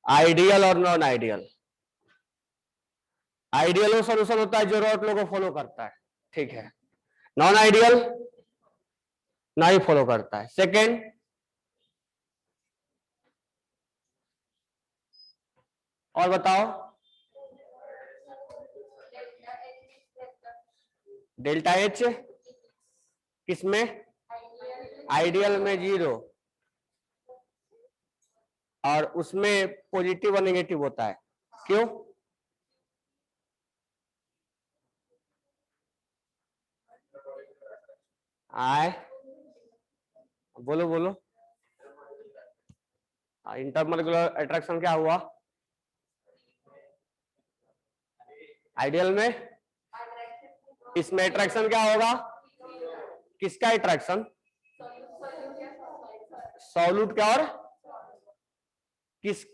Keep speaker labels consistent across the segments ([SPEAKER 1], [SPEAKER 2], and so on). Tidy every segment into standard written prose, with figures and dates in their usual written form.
[SPEAKER 1] Ideal और non ideal. Ideal वो solution होता है जो रॉट लॉ को फॉलो करता है, ठीक है। नॉन आइडियल ना ही फॉलो करता है। सेकेंड, और बताओ। डेल्टा एच किसमें? आइडियल में 0 और उसमें पॉजिटिव और नेगेटिव होता है। क्यों? आए बोलो बोलो। इंटरमोलिकुलर अट्रैक्शन क्या हुआ? आइडियल में इसमें अट्रैक्शन क्या होगा? किसका अट्रैक्शन? सॉल्यूट का। और किस?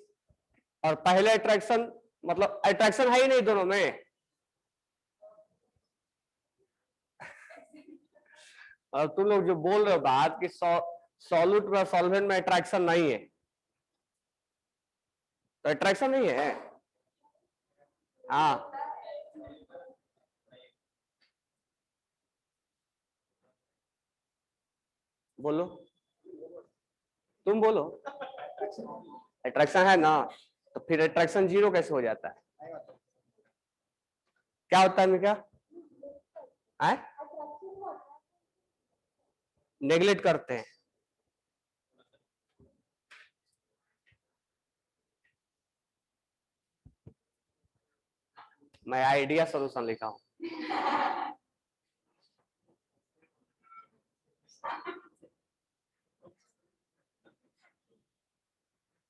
[SPEAKER 1] और पहले अट्रैक्शन मतलब अट्रैक्शन है ही नहीं दोनों में। और तुम लोग जो बोल रहे हो बात कि सॉल्यूट में सॉल्वेंट में अट्रैक्शन नहीं है, तो अट्रैक्शन नहीं है। हाँ बोलो, तुम बोलो। अट्रैक्शन है ना, तो फिर अट्रैक्शन 0 कैसे हो जाता है? क्या होता है क्या? नेगलेक्ट करते हैं। मैं आइडिया सोल्यूशन लिखा हूं।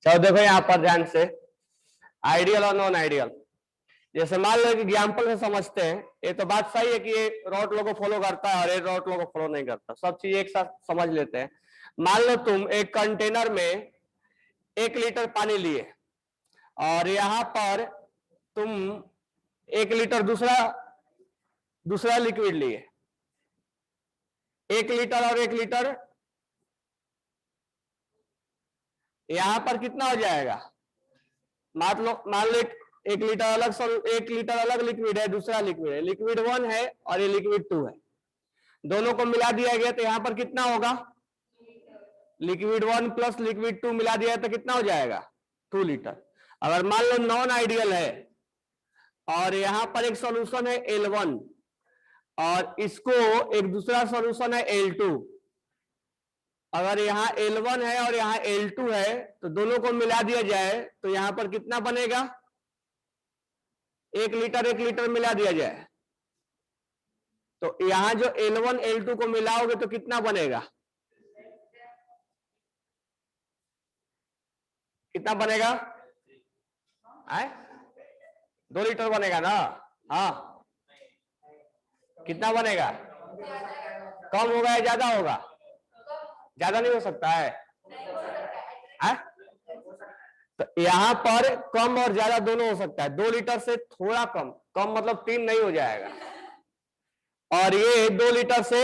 [SPEAKER 1] चलो देखो यहां पर ध्यान से, आइडियल और नॉन आइडियल। जैसे मान लो कि एग्जाम्पल से समझते हैं, ये तो बात सही है कि ये रॉट लॉ को फॉलो करता है और ये रॉट लॉ को फॉलो नहीं करता, सब चीज एक साथ समझ लेते हैं। मान लो तुम एक कंटेनर में 1 लीटर पानी लिए और यहां पर तुम 1 लीटर दूसरा लिक्विड लिए। 1 लीटर और 1 लीटर, यहां पर कितना हो जाएगा? मान लो 1 लीटर अलग 1 लीटर अलग लिक्विड है, दूसरा लिक्विड है, लिक्विड 1 है और ये लिक्विड 2 है। दोनों को मिला दिया गया तो यहां पर कितना होगा? लिक्विड 1 प्लस लिक्विड 2 मिला दिया तो कितना हो जाएगा? 2 लीटर। अगर मान लो नॉन आइडियल है और यहां पर एक सॉल्यूशन है L1 और इसको एक दूसरा सॉल्यूशन है L2, अगर यहाँ L1 है और यहाँ L2 है तो दोनों को मिला दिया जाए तो यहां पर कितना बनेगा? 1 लीटर मिला दिया जाए तो यहां जो L1 L2 को मिलाओगे तो कितना बनेगा? कितना बनेगा? 2 लीटर बनेगा ना? हाँ, कितना बनेगा? कम होगा या ज्यादा होगा? ज्यादा नहीं हो सकता है? तो यहां पर कम और ज्यादा दोनों हो सकता है। 2 लीटर से थोड़ा कम, कम मतलब 3 नहीं हो जाएगा, और ये 2 लीटर से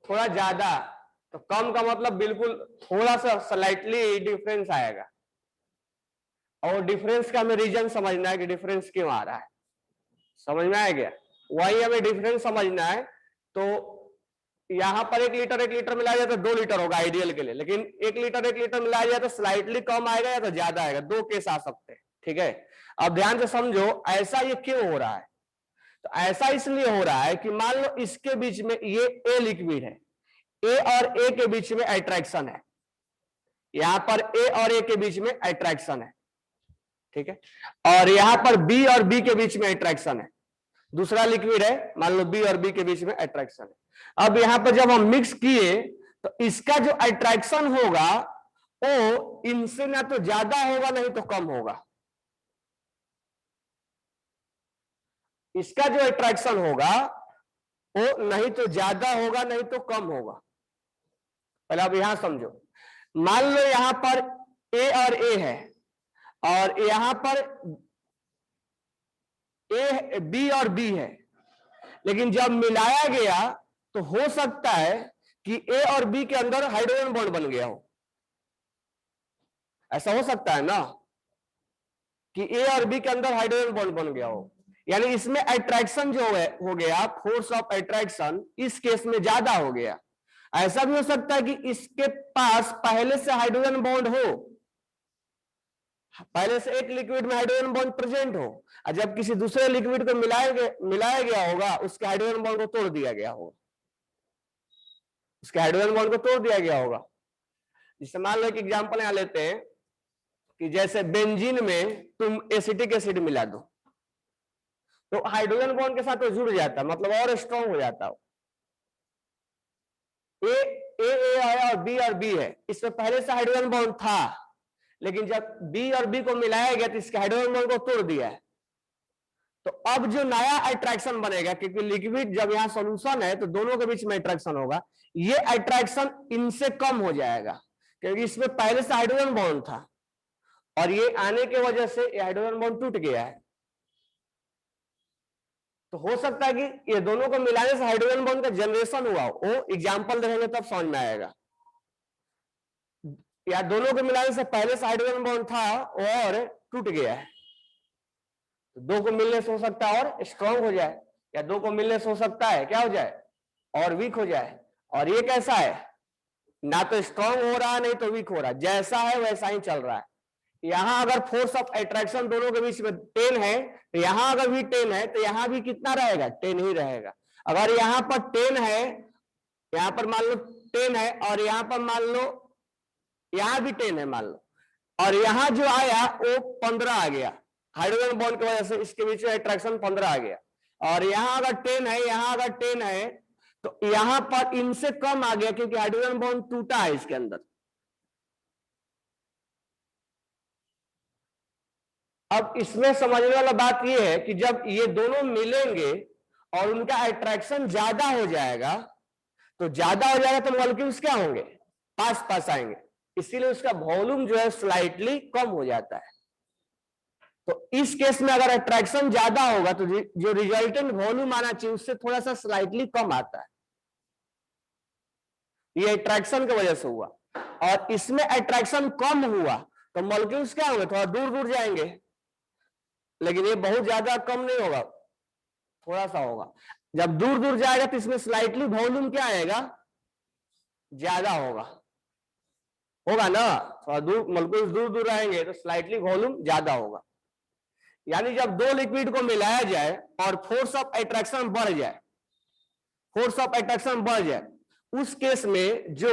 [SPEAKER 1] थोड़ा ज्यादा, तो कम का मतलब बिल्कुल थोड़ा सा स्लाइटली डिफरेंस आएगा। और डिफरेंस का हमें रीजन समझना है कि डिफरेंस क्यों आ रहा है। समझ में आ गया? वही हमें डिफरेंस समझना है। तो यहां पर 1 लीटर मिलाया जाए तो 2 लीटर होगा आइडियल के लिए, लेकिन 1 लीटर मिलाया जाए तो स्लाइटली कम आएगा या तो ज्यादा आएगा, 2 केस आ सकते हैं। ठीक है, अब ध्यान से समझो ऐसा ये क्यों हो रहा है। तो ऐसा इसलिए हो रहा है कि मान लो इसके बीच में ये ए लिक्विड है, ए और ए के बीच में अट्रैक्शन है, यहां पर ए और ए के बीच में अट्रैक्शन है, ठीक है, और यहां पर बी और बी के बीच में अट्रैक्शन है, दूसरा लिक्विड है, मान लो बी और बी के बीच में अट्रैक्शन है। अब यहां पर जब हम मिक्स किए तो इसका जो अट्रैक्शन होगा वो इनसे ना तो ज्यादा होगा नहीं तो कम होगा। इसका जो अट्रैक्शन होगा वो नहीं तो ज्यादा होगा नहीं तो कम होगा। पहले आप यहां समझो, मान लो यहां पर ए और ए है और यहां पर ए बी और बी है, लेकिन जब मिलाया गया तो हो सकता है कि ए और बी के अंदर हाइड्रोजन बॉन्ड बन गया हो। ऐसा हो सकता है ना? कि ए और बी के अंदर हाइड्रोजन बॉन्ड बन गया हो, यानी इसमें अट्रैक्शन जो है हो गया, फोर्स ऑफ अट्रैक्शन इस केस में ज्यादा हो गया। ऐसा भी हो सकता है कि इसके पास पहले से हाइड्रोजन बॉन्ड हो, पहले से एक लिक्विड में हाइड्रोजन बॉन्ड प्रेजेंट हो, और जब किसी दूसरे लिक्विड को मिलाया गया होगा, उसके हाइड्रोजन बॉन्ड को तोड़ दिया गया होगा, उसके हाइड्रोजन बॉन्ड को तोड़ दिया गया होगा। जैसे मान लो एक एग्जांपल यहां लेते हैं कि जैसे बेंजीन में तुम एसिटिक एसिड मिला दो, तो हाइड्रोजन बॉन्ड के साथ तो जुड़ जाता है, मतलब और स्ट्रॉन्ग हो जाता है। ए है और बी है, इसमें पहले से हाइड्रोजन बॉन्ड था, लेकिन जब बी और बी को मिलाया गया तो इसके हाइड्रोजन बॉन्ड को तोड़ दिया है। तो अब जो नया अट्रैक्शन बनेगा, क्योंकि लिक्विड जब यहां सॉल्यूशन है तो दोनों के बीच में अट्रैक्शन होगा, ये अट्रैक्शन इनसे कम हो जाएगा, क्योंकि इसमें पहले से हाइड्रोजन बॉन्ड था और ये आने की वजह से हाइड्रोजन बॉन्ड टूट गया है। तो हो सकता है कि ये दोनों को मिलाने से हाइड्रोजन बॉन्ड का जनरेशन हुआ हो, वो एग्जांपल देखेंगे तब समझ में आएगा। या दोनों को मिलाने से पहले से हाइड्रोजन बॉन्ड था और टूट गया है, तो दो को मिलने से हो सकता है और स्ट्रांग हो जाए, या दो को मिलने से हो सकता है क्या हो जाए, और वीक हो जाए। और ये कैसा है, ना तो स्ट्रांग हो रहा है नहीं तो वीक हो रहा है, जैसा है वैसा ही चल रहा है। यहां अगर फोर्स ऑफ अट्रैक्शन दोनों के बीच में 10 है, तो यहां अगर भी 10 है तो यहां भी कितना रहेगा, 10 ही रहेगा। अगर यहां पर 10 है, यहां पर मान लो 10 है, और यहां पर मान लो यहां भी 10 है मान लो, और यहां जो आया वो 15 आ गया, हाइड्रोजन बॉन्ड की वजह से इसके बीच में अट्रैक्शन 15 आ गया। और यहां अगर 10 है, यहां अगर 10 है, तो यहां पर इनसे कम आ गया, क्योंकि हाइड्रोजन बॉन्ड टूटा है इसके अंदर। अब इसमें समझने वाला बात यह है कि जब ये दोनों मिलेंगे और उनका अट्रैक्शन ज्यादा हो जाएगा, तो ज्यादा हो जाएगा तो मॉलिक्यूल्स क्या होंगे, पास पास आएंगे, इसीलिए उसका वॉल्यूम जो है स्लाइटली कम हो जाता है। तो इस केस में अगर अट्रैक्शन ज्यादा होगा तो जो रिजल्टेंट वॉल्यूम आना चाहिए उससे थोड़ा सा स्लाइटली कम आता है, ये अट्रैक्शन की वजह से हुआ। और इसमें अट्रैक्शन कम हुआ तो मॉलिक्यूल्स क्या होंगे, थोड़ा दूर दूर जाएंगे, लेकिन ये बहुत ज्यादा कम नहीं होगा, थोड़ा सा होगा। जब दूर दूर जाएगा तो इसमें स्लाइटली वॉल्यूम क्या आएगा, ज्यादा होगा, होगा ना, थोड़ा दूर मॉलिक्यूल्स दूर दूर आएंगे तो स्लाइटली वॉल्यूम ज्यादा होगा। यानी जब दो लिक्विड को मिलाया जाए और फोर्स ऑफ अट्रैक्शन बढ़ जाए, फोर्स ऑफ अट्रैक्शन बढ़ जाए, उस केस में जो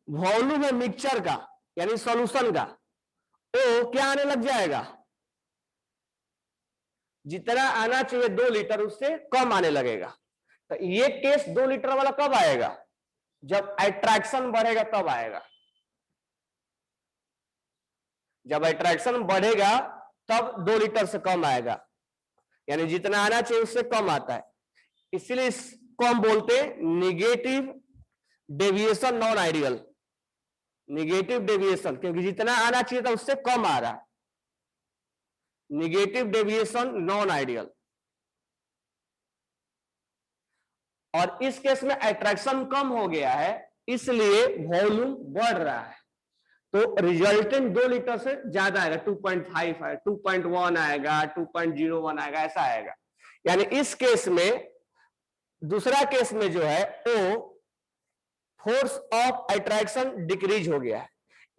[SPEAKER 1] वॉल्यूम है मिक्सचर का यानी सॉल्यूशन का, वो क्या आने लग जाएगा, जितना आना चाहिए 2 लीटर उससे कम आने लगेगा। तो ये केस 2 लीटर वाला कब आएगा, जब अट्रैक्शन बढ़ेगा तब आएगा। जब अट्रैक्शन बढ़ेगा तब 2 लीटर से कम आएगा, यानी जितना आना चाहिए उससे कम आता है। इसलिए इसको हम बोलते हैं negative deviation non ideal, negative deviation, क्योंकि जितना आना चाहिए था उससे कम आ रहा है, निगेटिव डेविएशन नॉन आइडियल। और इस केस में अट्रैक्शन कम हो गया है, इसलिए वॉल्यूम बढ़ रहा है, तो रिजल्टेंट 2 लीटर से ज्यादा आएगा, 2.5 है, 2.1 आएगा, 2.01 आएगा, ऐसा आएगा। यानी इस केस में, दूसरा केस में जो है वो फोर्स ऑफ अट्रैक्शन डिक्रीज हो गया है,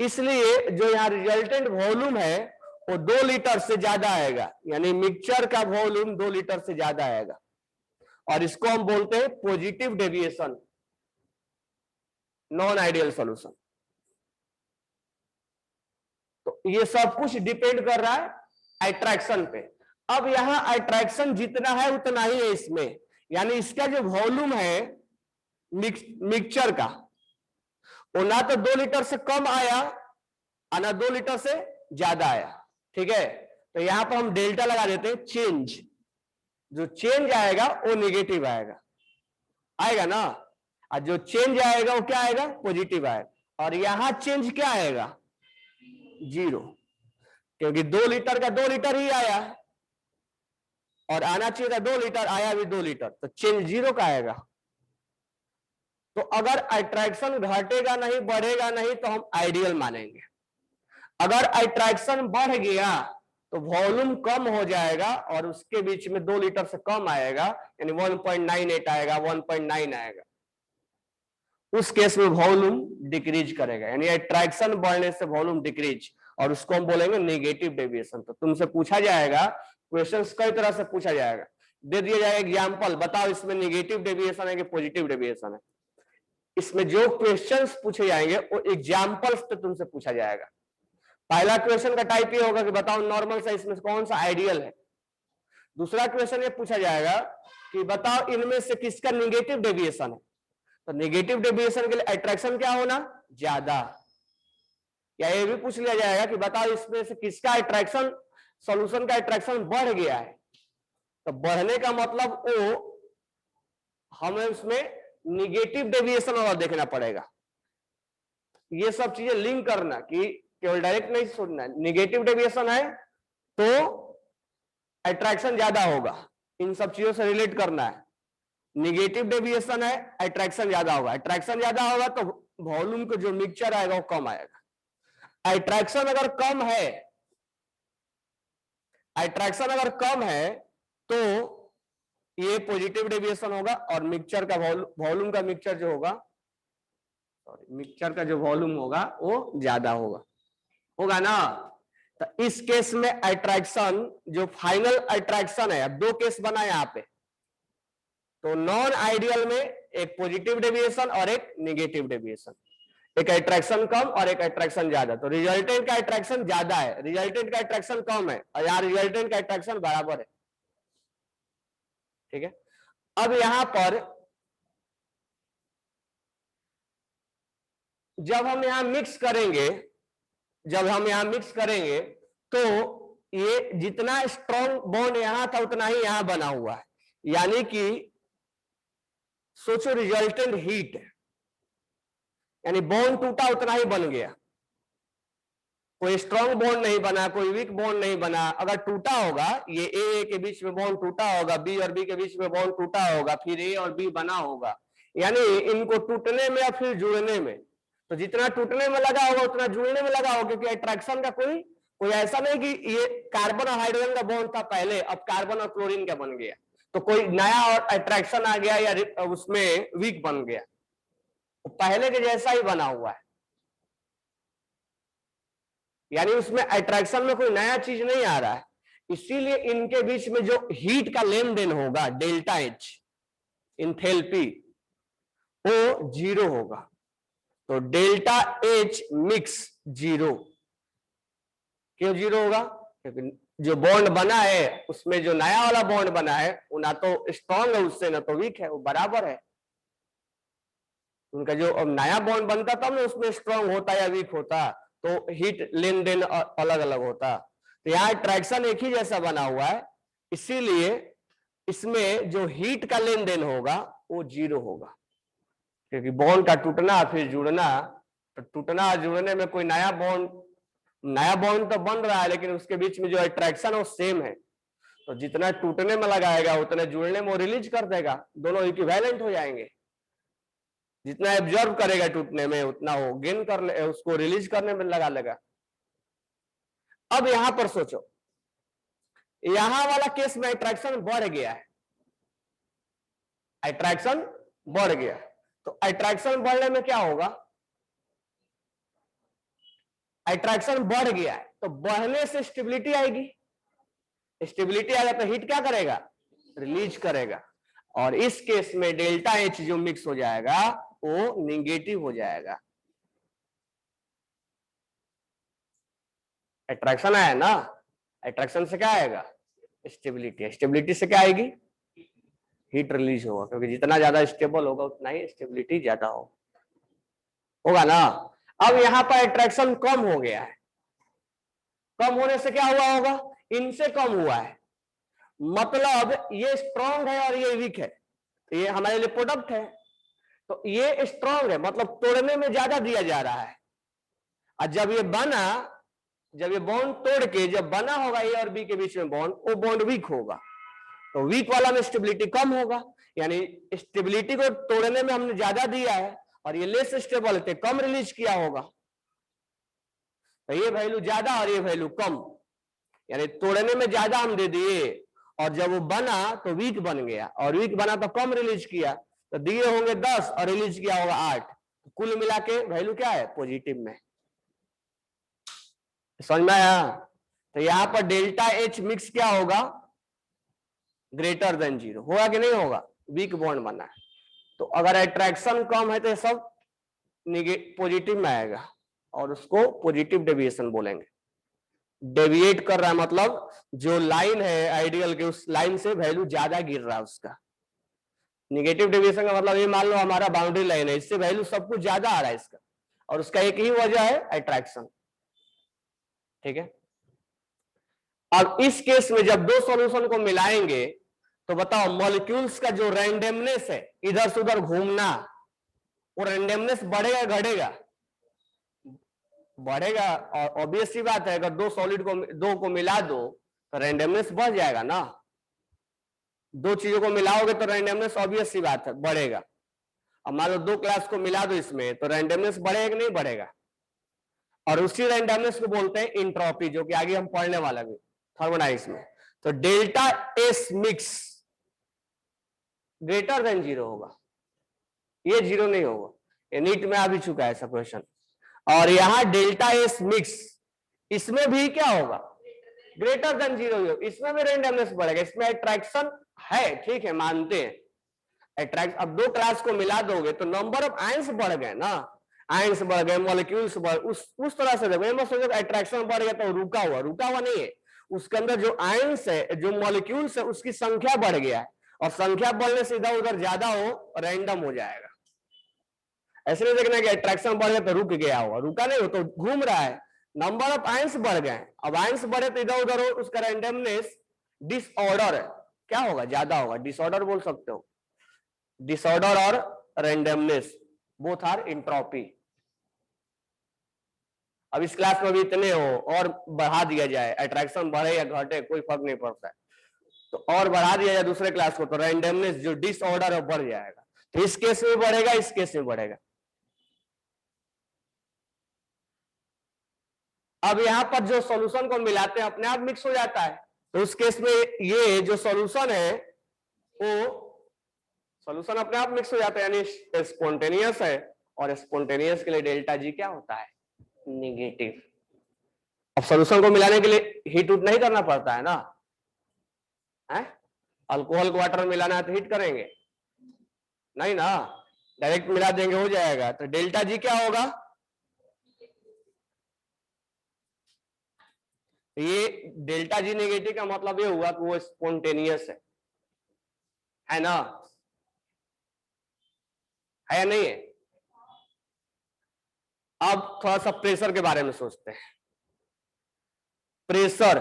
[SPEAKER 1] इसलिए जो यहां रिजल्टेंट वॉल्यूम है वो 2 लीटर से ज्यादा आएगा, यानी मिक्सचर का वॉल्यूम 2 लीटर से ज्यादा आएगा। और इसको हम बोलते हैं positive deviation non ideal solution. तो ये सब कुछ डिपेंड कर रहा है अट्रैक्शन पे। अब यहां अट्रैक्शन जितना है उतना ही है इसमें, यानी इसका जो वॉल्यूम है मिक्सचर का, वो ना तो 2 लीटर से कम आया और ना 2 लीटर से ज्यादा आया, ठीक है। तो यहां पर हम डेल्टा लगा देते हैं, चेंज, जो चेंज आएगा वो नेगेटिव आएगा, आएगा ना, और जो चेंज आएगा वो क्या आएगा, पॉजिटिव आएगा। और यहां चेंज क्या आएगा, 0, क्योंकि 2 लीटर का 2 लीटर ही आया और आना चाहिए था 2 लीटर, आया भी 2 लीटर, तो चेंज 0 का आएगा। तो अगर अट्रैक्शन घटेगा नहीं, बढ़ेगा नहीं, तो हम आइडियल मानेंगे। अगर अट्रैक्शन बढ़ गया तो वॉल्यूम कम हो जाएगा और उसके बीच में 2 लीटर से कम आएगा, यानी 1.98 आएगा, 1.9 आएगा। उस केस में वॉल्यूम डिक्रीज करेगा, यानी अट्रैक्शन बढ़ने से वॉल्यूम डिक्रीज, और उसको हम बोलेंगे नेगेटिव डेविएशन। तो तुमसे पूछा जाएगा, क्वेश्चंस कई तरह से पूछा जाएगा, दे दिया जाएगा एग्जांपल, बताओ इसमें नेगेटिव डेविएशन है कि पॉजिटिव डेविएशन है। इसमें जो क्वेश्चंस पूछे जाएंगे वो एग्जांपल्स पे तुमसे पूछा जाएगा। पहला क्वेश्चन का टाइप ये होगा कि बताओ नॉर्मल सा इसमें कौन सा आइडियल है। दूसरा क्वेश्चन ये पूछा जाएगा कि बताओ इनमें से किसका नेगेटिव डेविएशन है। तो नेगेटिव डेविएशन के लिए अट्रैक्शन क्या होना, ज्यादा। या ये भी पूछ लिया जाएगा कि बताओ इसमें से किसका अट्रैक्शन, सॉल्यूशन का अट्रैक्शन बढ़ गया है। तो बढ़ने का मतलब वो हमें उसमें निगेटिव डेविएशन वाला देखना पड़ेगा। ये सब चीजें लिंक करना कि केवल डायरेक्ट नहीं सोचना, निगेटिव डेविएशन है तो अट्रैक्शन ज्यादा होगा, इन सब चीजों से रिलेट करना है। निगेटिव डेविएशन है, अट्रैक्शन ज्यादा होगा, अट्रैक्शन ज्यादा होगा तो वॉल्यूम का जो मिक्सचर आएगा वो कम आएगा। अट्रैक्शन अगर कम है, अट्रैक्शन अगर कम है तो ये पॉजिटिव डेविएशन होगा, और मिक्सचर का वॉल्यूम का मिक्सचर जो होगा, सॉरी मिक्सचर का जो वॉल्यूम होगा वो ज्यादा होगा ना। तो इस केस में अट्रैक्शन, जो फाइनल अट्रैक्शन है, अब दो केस बना यहां पे, तो नॉन आइडियल में एक पॉजिटिव डेविएशन और एक नेगेटिव डेविएशन, एक अट्रैक्शन कम और एक अट्रैक्शन ज्यादा। तो रिजल्टेंट का अट्रैक्शन ज्यादा है, रिजल्टेंट का अट्रैक्शन कम है, और यहां रिजल्टेंट का अट्रैक्शन बराबर है। ठीक है, अब यहां पर जब हम यहां मिक्स करेंगे, तो ये जितना स्ट्रॉन्ग बॉन्ड यहां था उतना ही यहां बना हुआ है, यानी कि सोचो रिजल्टेंट हीट, यानी बॉन्ड टूटा उतना ही बन गया, कोई स्ट्रॉन्ग बॉन्ड नहीं बना, कोई वीक बॉन्ड नहीं बना। अगर टूटा होगा, ये ए के बीच में बॉन्ड टूटा होगा, बी और बी के बीच में बॉन्ड टूटा होगा, फिर ए और बी बना होगा, यानी इनको टूटने में या फिर जुड़ने में, तो जितना टूटने में लगा होगा उतना जुड़ने में लगा होगा, क्योंकि अट्रैक्शन का कोई ऐसा नहीं कि ये कार्बन और हाइड्रोजन का बॉन्ड था पहले, अब कार्बन और क्लोरीन का बन गया, तो कोई नया और अट्रैक्शन आ गया या उसमें वीक बन गया, तो पहले के जैसा ही बना हुआ है, यानी उसमें अट्रैक्शन में कोई नया चीज नहीं आ रहा है। इसीलिए इनके बीच में जो हीट का लेन देन होगा, डेल्टा एच इंथैल्पी, वो जीरो होगा। तो डेल्टा एच मिक्स जीरो, क्यों जीरो होगा? क्योंकि जो बॉन्ड बना है उसमें जो नया वाला बॉन्ड बना है वो ना तो स्ट्रॉन्ग है उससे, ना तो वीक है, वो बराबर है। उनका जो नया बॉन्ड बनता तब ना उसमें स्ट्रॉन्ग होता या वीक होता, तो हीट लेन देन अलग अलग होता। तो यहाँ अट्रैक्शन एक ही जैसा बना हुआ है, इसीलिए इसमें जो हीट का लेन देन होगा वो जीरो होगा, क्योंकि बॉन्ड का टूटना फिर जुड़ना, तो टूटना जुड़ने में कोई नया बॉन्ड तो बन रहा है, लेकिन उसके बीच में जो अट्रैक्शन है वो सेम है। तो जितना टूटने में लगाएगा उतना जुड़ने में वो रिलीज कर देगा, दोनों इक्विवेलेंट हो जाएंगे। जितना एब्जॉर्ब करेगा टूटने में उतना वो गेन कर ले, उसको रिलीज करने में लगा लेगा। अब यहां पर सोचो, यहां वाला केस में अट्रैक्शन बढ़ गया है, अट्रैक्शन बढ़ गया, तो अट्रैक्शन बढ़ने में क्या होगा? अट्रैक्शन बढ़ गया है तो बढ़ने से स्टेबिलिटी आएगी, स्टेबिलिटी आएगा तो हीट क्या करेगा? रिलीज करेगा, और इस केस में डेल्टा एच जो मिक्स हो जाएगा वो निगेटिव हो जाएगा। अट्रैक्शन आया ना, अट्रैक्शन से क्या आएगा? स्टेबिलिटी, स्टेबिलिटी से क्या आएगी? हीट रिलीज होगा, क्योंकि जितना ज्यादा स्टेबल होगा उतना ही स्टेबिलिटी ज्यादा होगा ना। अब यहां पर अट्रैक्शन कम हो गया है, कम होने से क्या हुआ होगा? इनसे कम हुआ है, मतलब ये स्ट्रॉन्ग है और ये वीक है, ये हमारे लिए प्रोडक्ट है, तो ये स्ट्रॉन्ग है मतलब तोड़ने में ज्यादा दिया जा रहा है, और जब ये बॉन्ड तोड़ के जब बना होगा ए और बी के बीच में बॉन्ड, वो बॉन्ड वीक होगा, तो वीक वाला में स्टेबिलिटी कम होगा, यानी स्टेबिलिटी को तोड़ने में हमने ज्यादा दिया है और ये लेस स्टेबल थे, कम रिलीज किया होगा, तो ये वैल्यू ज्यादा और ये वैल्यू कम, यानी तोड़ने में ज्यादा हम दे दिए और जब वो बना तो वीक बन गया, और वीक बना तो कम रिलीज किया, तो दिए होंगे 10 और रिलीज किया होगा 8, कुल मिला के वैल्यू क्या है, पॉजिटिव में। समझ में आया? तो यहां पर डेल्टा एच मिक्स क्या होगा, ग्रेटर देन 0 होगा कि नहीं होगा, वीक बॉन्ड बना है। तो अगर अट्रैक्शन कम है तो सब पॉजिटिव में आएगा और उसको पॉजिटिव डेविएशन बोलेंगे। डेविएट कर रहा है मतलब जो लाइन है आइडियल के उस लाइन से वैल्यू ज्यादा गिर रहा है उसका। निगेटिव डेविएशन का मतलब ये मान लो हमारा बाउंड्री लाइन है, इससे वैल्यू सब कुछ ज्यादा आ रहा है इसका, और उसका एक ही वजह है अट्रैक्शन। ठीक है, अब इस केस में जब दो सॉल्यूशन को मिलाएंगे तो बताओ मॉलिक्यूल्स का जो रैंडमनेस है इधर से उधर घूमना, वो रैंडमनेस बढ़ेगा घटेगा, बढ़ेगा। और ऑब्वियस सी बात है अगर दो सॉलिड को दो को मिला दो तो रैंडमनेस बढ़ जाएगा ना, दो चीजों को मिलाओगे तो रैंडमनेस ऑब्वियस सी बात है बढ़ेगा। अब मान लो दो क्लास को मिला दो इसमें तो रैंडमनेस बढ़ेगा कि नहीं बढ़ेगा, और उसी रैंडमनेस को बोलते हैं इंट्रोपी, जो कि आगे हम पढ़ने वाला भी थर्मोडायनेमिक्स में। तो delta S mix greater than 0 होगा, ये 0 नहीं होगा, ये नीट में आ भी चुका है ऐसा क्वेश्चन। और यहां डेल्टा एस मिक्स इसमें भी क्या होगा, ग्रेटर देन 0 होगा, इसमें भी रैंडमनेस बढ़ेगा, इसमें अट्रैक्शन है, ठीक है मानते हैं अट्रैक्ट। अब दो क्लास को मिला दोगे तो नंबर ऑफ आयंस बढ़ गए ना, आयंस बढ़ गए, मॉलिक्यूल्स बढ़, उस तरह से देखो, ये मत सोचो अट्रैक्शन बढ़ गया तो रुका हुआ नहीं है, उसके अंदर जो आयंस है जो मॉलिक्यूल्स है उसकी संख्या बढ़ गया है, और संख्या बढ़ने से इधर उधर ज्यादा हो रैंडम हो जाएगा। ऐसे नहीं देखना कि अट्रैक्शन बढ़ गया तो रुक गया होगा, रुका नहीं हो तो घूम रहा है, नंबर ऑफ आयंस बढ़ गए, अब आयंस बढ़े तो इधर उधर हो, उसका रैंडमनेस डिसऑर्डर क्या होगा, ज्यादा होगा, डिसऑर्डर बोल सकते हो, डिसऑर्डर और रैंडमनेस बोथ आर एंट्रोपी। अब इस क्लास में भी इतने हो और बढ़ा दिया जाए, अट्रैक्शन बढ़े या घटे कोई फर्क नहीं पड़ता है, तो और बढ़ा दिया जाए दूसरे क्लास को तो रैंडमनेस जो डिसऑर्डर है बढ़ जाएगा, तो इस केस में बढ़ेगा, इस केस में बढ़ेगा। अब यहां पर जो सॉल्यूशन को मिलाते हैं अपने आप मिक्स हो जाता है, तो उस केस में ये जो सॉल्यूशन है वो सॉल्यूशन अपने आप मिक्स हो जाता है, यानी स्पॉन्टेनियस है, और स्पॉन्टेनियस के लिए डेल्टा जी क्या होता है, निगेटिव। अब सॉल्यूशन को मिलाने के लिए हीट उट नहीं करना पड़ता है ना, है अल्कोहल को वाटर में मिलाना है तो हीट करेंगे नहीं ना, डायरेक्ट मिला देंगे हो जाएगा, तो डेल्टा जी क्या होगा, ये डेल्टा जी नेगेटिव का मतलब ये हुआ कि वो स्पॉन्टेनियस है ना, है या नहीं है। अब थोड़ा सा प्रेशर के बारे में सोचते हैं। प्रेशर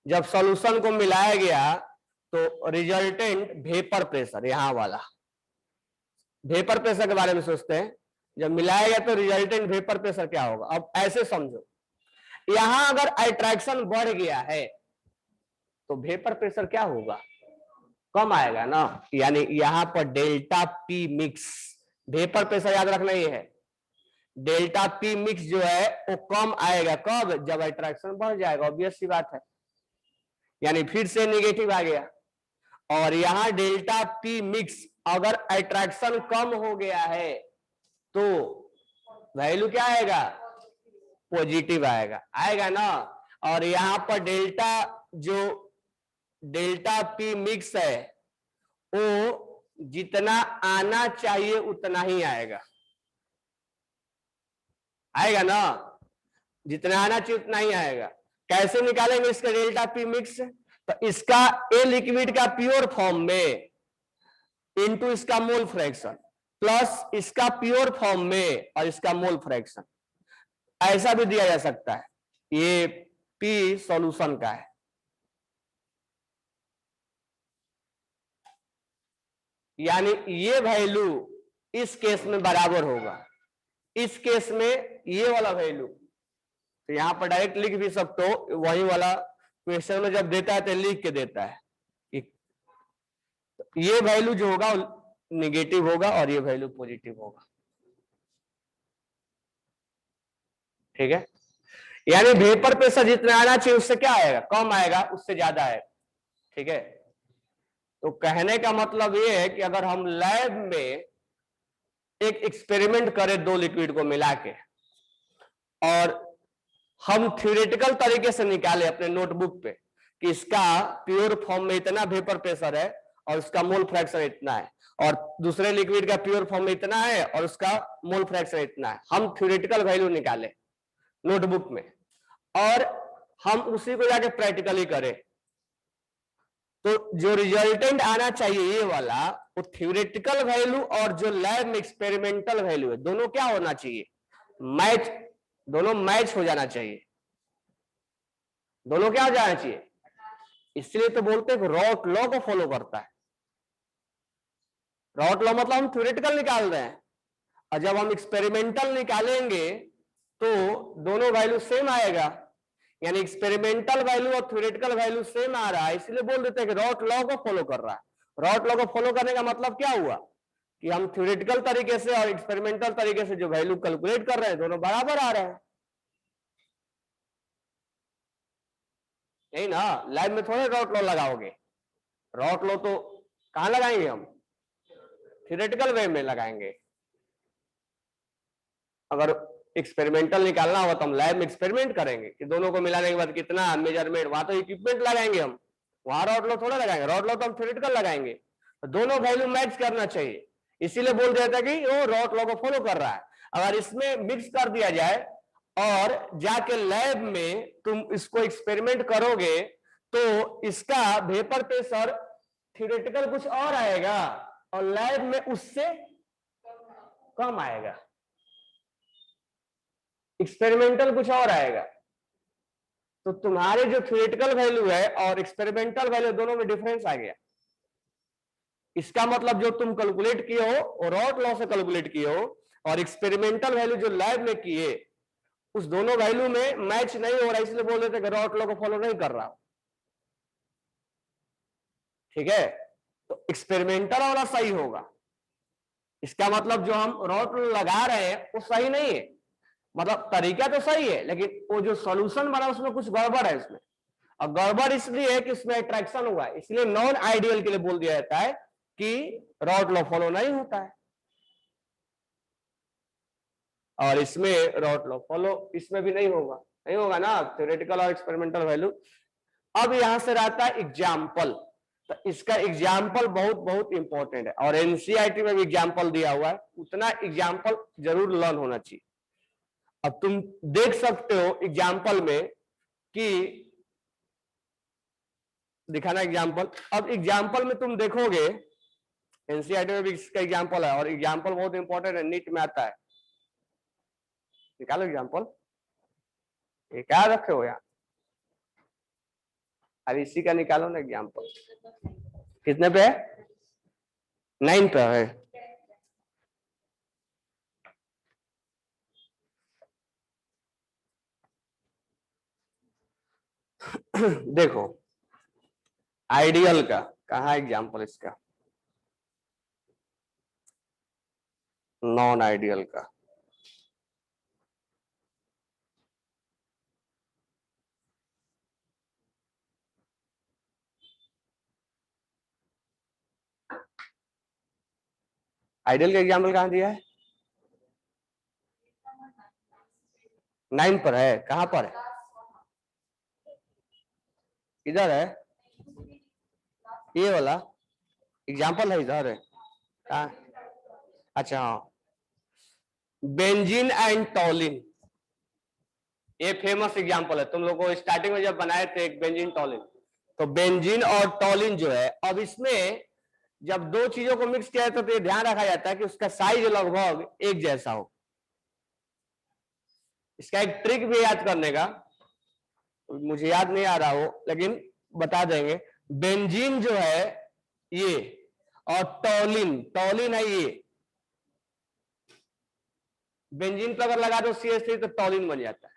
[SPEAKER 1] जब सॉल्यूशन को मिलाया गया तो रिजल्टेंट वेपर प्रेशर, यहां वाला वेपर प्रेशर के बारे में सोचते हैं, जब मिलाया गया तो रिजल्टेंट वेपर प्रेशर क्या होगा। अब ऐसे समझो, यहां अगर अट्रैक्शन बढ़ गया है तो वेपर प्रेशर क्या होगा, कम आएगा ना, यानी यहां पर delta P mix, vapour pressure याद रखना ये है, डेल्टा पी मिक्स जो है वो कम आएगा, कब, जब अट्रैक्शन बढ़ जाएगा, ऑब्वियस सी बात है, यानी फिर से नेगेटिव आ गया। और यहां डेल्टा पी मिक्स अगर अट्रैक्शन कम हो गया है तो वैल्यू क्या आएगा, पॉजिटिव आएगा, आएगा ना। और यहां पर डेल्टा पी मिक्स है वो जितना आना चाहिए उतना ही आएगा, आएगा ना, जितना आना चाहिए उतना ही आएगा। कैसे निकालेंगे इसका डेल्टा पी मिक्स, तो इसका ए लिक्विड का प्योर फॉर्म में इनटू इसका मोल फ्रैक्शन प्लस इसका प्योर फॉर्म में और इसका मोल फ्रैक्शन, ऐसा भी दिया जा सकता है, ये पी सॉल्यूशन का है। यानी ये वैल्यू इस केस में बराबर होगा, इस केस में ये वाला वैल्यू, तो यहां पर डायरेक्ट लिख भी सकते हो, वही वाला क्वेश्चन में जब देता है तो लिख के देता है, ये वैल्यू जो होगा निगेटिव होगा और ये वैल्यू पॉजिटिव होगा, ठीक है। यानी वेपर प्रेशर जितना आना चाहिए उससे क्या आएगा, कम आएगा, उससे ज्यादा है। ठीक है, तो कहने का मतलब ये है कि अगर हम लैब में एक एक्सपेरिमेंट करें दो लिक्विड को मिला के और हम थ्योरेटिकल तरीके से निकाले अपने नोटबुक पे कि इसका प्योर फॉर्म में इतना वेपर प्रेशर है और उसका मोल फ्रैक्शन इतना है, और दूसरे लिक्विड का प्योर फॉर्म में इतना है और उसका मोल फ्रैक्शन इतना है, हम थ्योरेटिकल वैल्यू निकाले नोटबुक में और हम उसी को जाके प्रैक्टिकली करें, तो जो रिजल्टेंट आना चाहिए ये वाला, वो थ्योरेटिकल वैल्यू और जो लैब में एक्सपेरिमेंटल वैल्यू है दोनों क्या होना चाहिए, मैच, दोनों मैच हो जाना चाहिए, दोनों क्या हो जाना चाहिए। इसलिए तो बोलते हैं रॉट लॉ को फॉलो करता है। रॉट लॉ मतलब हम थ्योरेटिकल निकाल रहे हैं और जब हम एक्सपेरिमेंटल निकालेंगे तो दोनों वैल्यू सेम आएगा, यानी एक्सपेरिमेंटल वैल्यू और थ्योरेटिकल वैल्यू सेम आ रहा है, इसलिए बोल देते हैं कि रॉट लॉ को फॉलो कर रहा है। रॉट लॉ को फॉलो करने का मतलब क्या हुआ कि हम थ्योरेटिकल तरीके से और एक्सपेरिमेंटल तरीके से जो वैल्यू कैलकुलेट कर रहे हैं दोनों बराबर आ रहे हैं। यही ना, लैब में थोड़े रॉट लॉ लगाओगे, रॉट लॉ तो कहां लगाएंगे हम, थ्योरेटिकल वे में लगाएंगे। अगर एक्सपेरिमेंटल निकालना होगा तो हम लैब में एक्सपेरिमेंट करेंगे कि दोनों को मिलाने के बाद कितना मेजरमेंट, वहां तो इक्विपमेंट लगाएंगे हम, वहां रॉट लॉ थोड़ा लगाएंगे, रॉट लॉ तो हम थ्योरेटिकल लगाएंगे, तो दोनों वैल्यू मैच करना चाहिए, इसीलिए बोल दिया था कि वो रॉट लॉ को फॉलो कर रहा है। अगर इसमें मिक्स कर दिया जाए और जाके लैब में तुम इसको एक्सपेरिमेंट करोगे तो इसका वेपर प्रेशर थ्योरेटिकल कुछ और आएगा और लैब में उससे कम आएगा, एक्सपेरिमेंटल कुछ और आएगा। तो तुम्हारे जो थ्योरेटिकल वैल्यू है और एक्सपेरिमेंटल वैल्यू दोनों में डिफरेंस आ गया। इसका मतलब जो तुम कैलकुलेट किए हो और रॉट लॉ से कैलकुलेट किए हो और एक्सपेरिमेंटल वैल्यू जो लैब में किए उस दोनों वैल्यू में मैच नहीं हो रहा, इसलिए बोल देते कि रॉट लॉ को फॉलो नहीं कर रहा। ठीक है, तो एक्सपेरिमेंटल वाला सही होगा, इसका मतलब जो हम रॉट लॉ लगा रहे हैं वो सही नहीं है, मतलब तरीका तो सही है लेकिन वो जो सॉल्यूशन बना उसमें कुछ गड़बड़ है इसमें, और गड़बड़ इसलिए है कि उसमें अट्रैक्शन हुआ है, इसलिए नॉन आइडियल के लिए बोल दिया जाता है कि रॉट लॉ फॉलो नहीं होता है। और इसमें रॉट लॉ फॉलो इसमें भी नहीं होगा, नहीं होगा ना, थ्योरेटिकल और एक्सपेरिमेंटल वैल्यू। अब यहां से रहता है एग्जाम्पल, तो इसका एग्जाम्पल बहुत बहुत इंपॉर्टेंट है और एनसीईआरटी में भी एग्जाम्पल दिया हुआ है, उतना एग्जाम्पल जरूर लर्न होना चाहिए। अब तुम देख सकते हो एग्जाम्पल में कि दिखाना एग्जाम्पल, अब एग्जाम्पल में तुम देखोगे एनसीईआरटी में भी इसका एग्जाम्पल है और एग्जाम्पल बहुत इंपॉर्टेंट है, नीट में आता है। निकालो एग्जाम्पल, ये क्या रखे हो यहाँ, अब इसी का निकालो ना एग्जाम्पल। कितने पे है, 9 पे है। देखो आइडियल का कहा एग्जाम्पल, इसका नॉन आइडियल का, आइडियल का एग्जाम्पल कहां दिया है, 9 पर है, कहां पर है, इधर है, ये वाला एग्जाम्पल है, इधर है कहां, अच्छा हाँ, बेंजीन एंड टॉलिन, ये फेमस एग्जाम्पल है, तुम लोगों को स्टार्टिंग में जब बनाए थे एक बेंजीन टॉलिन, तो बेंजीन और टॉलिन जो है, अब इसमें जब दो चीजों को मिक्स किया जाता है तो ये ध्यान रखा जाता है कि उसका साइज लगभग एक जैसा हो। इसका एक ट्रिक भी याद करने का, मुझे याद नहीं आ रहा हो लेकिन बता देंगे। बेंजीन जो है ये और टॉलिन, टॉलिन है ये, बेंजीन पर अगर लगा दो CH3 तो टॉलिन बन जाता है।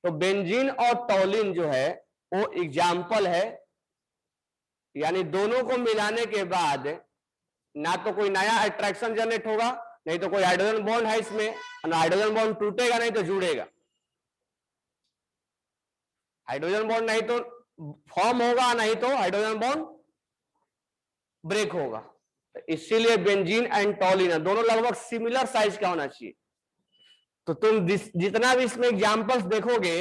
[SPEAKER 1] तो बेंजीन और टॉलिन जो है वो एग्जाम्पल है, यानी दोनों को मिलाने के बाद ना तो कोई नया अट्रैक्शन जनरेट होगा, नहीं तो कोई हाइड्रोजन बॉन्ड है इसमें, हाइड्रोजन बॉन्ड टूटेगा नहीं तो जुड़ेगा। हाइड्रोजन बॉन्ड नहीं तो फॉर्म होगा, नहीं तो हाइड्रोजन बॉन्ड ब्रेक होगा। इसीलिए बेंजीन एंड टॉलिन दोनों लगभग सिमिलर साइज का होना चाहिए। तो तुम जितना भी इसमें एग्जांपल्स देखोगे,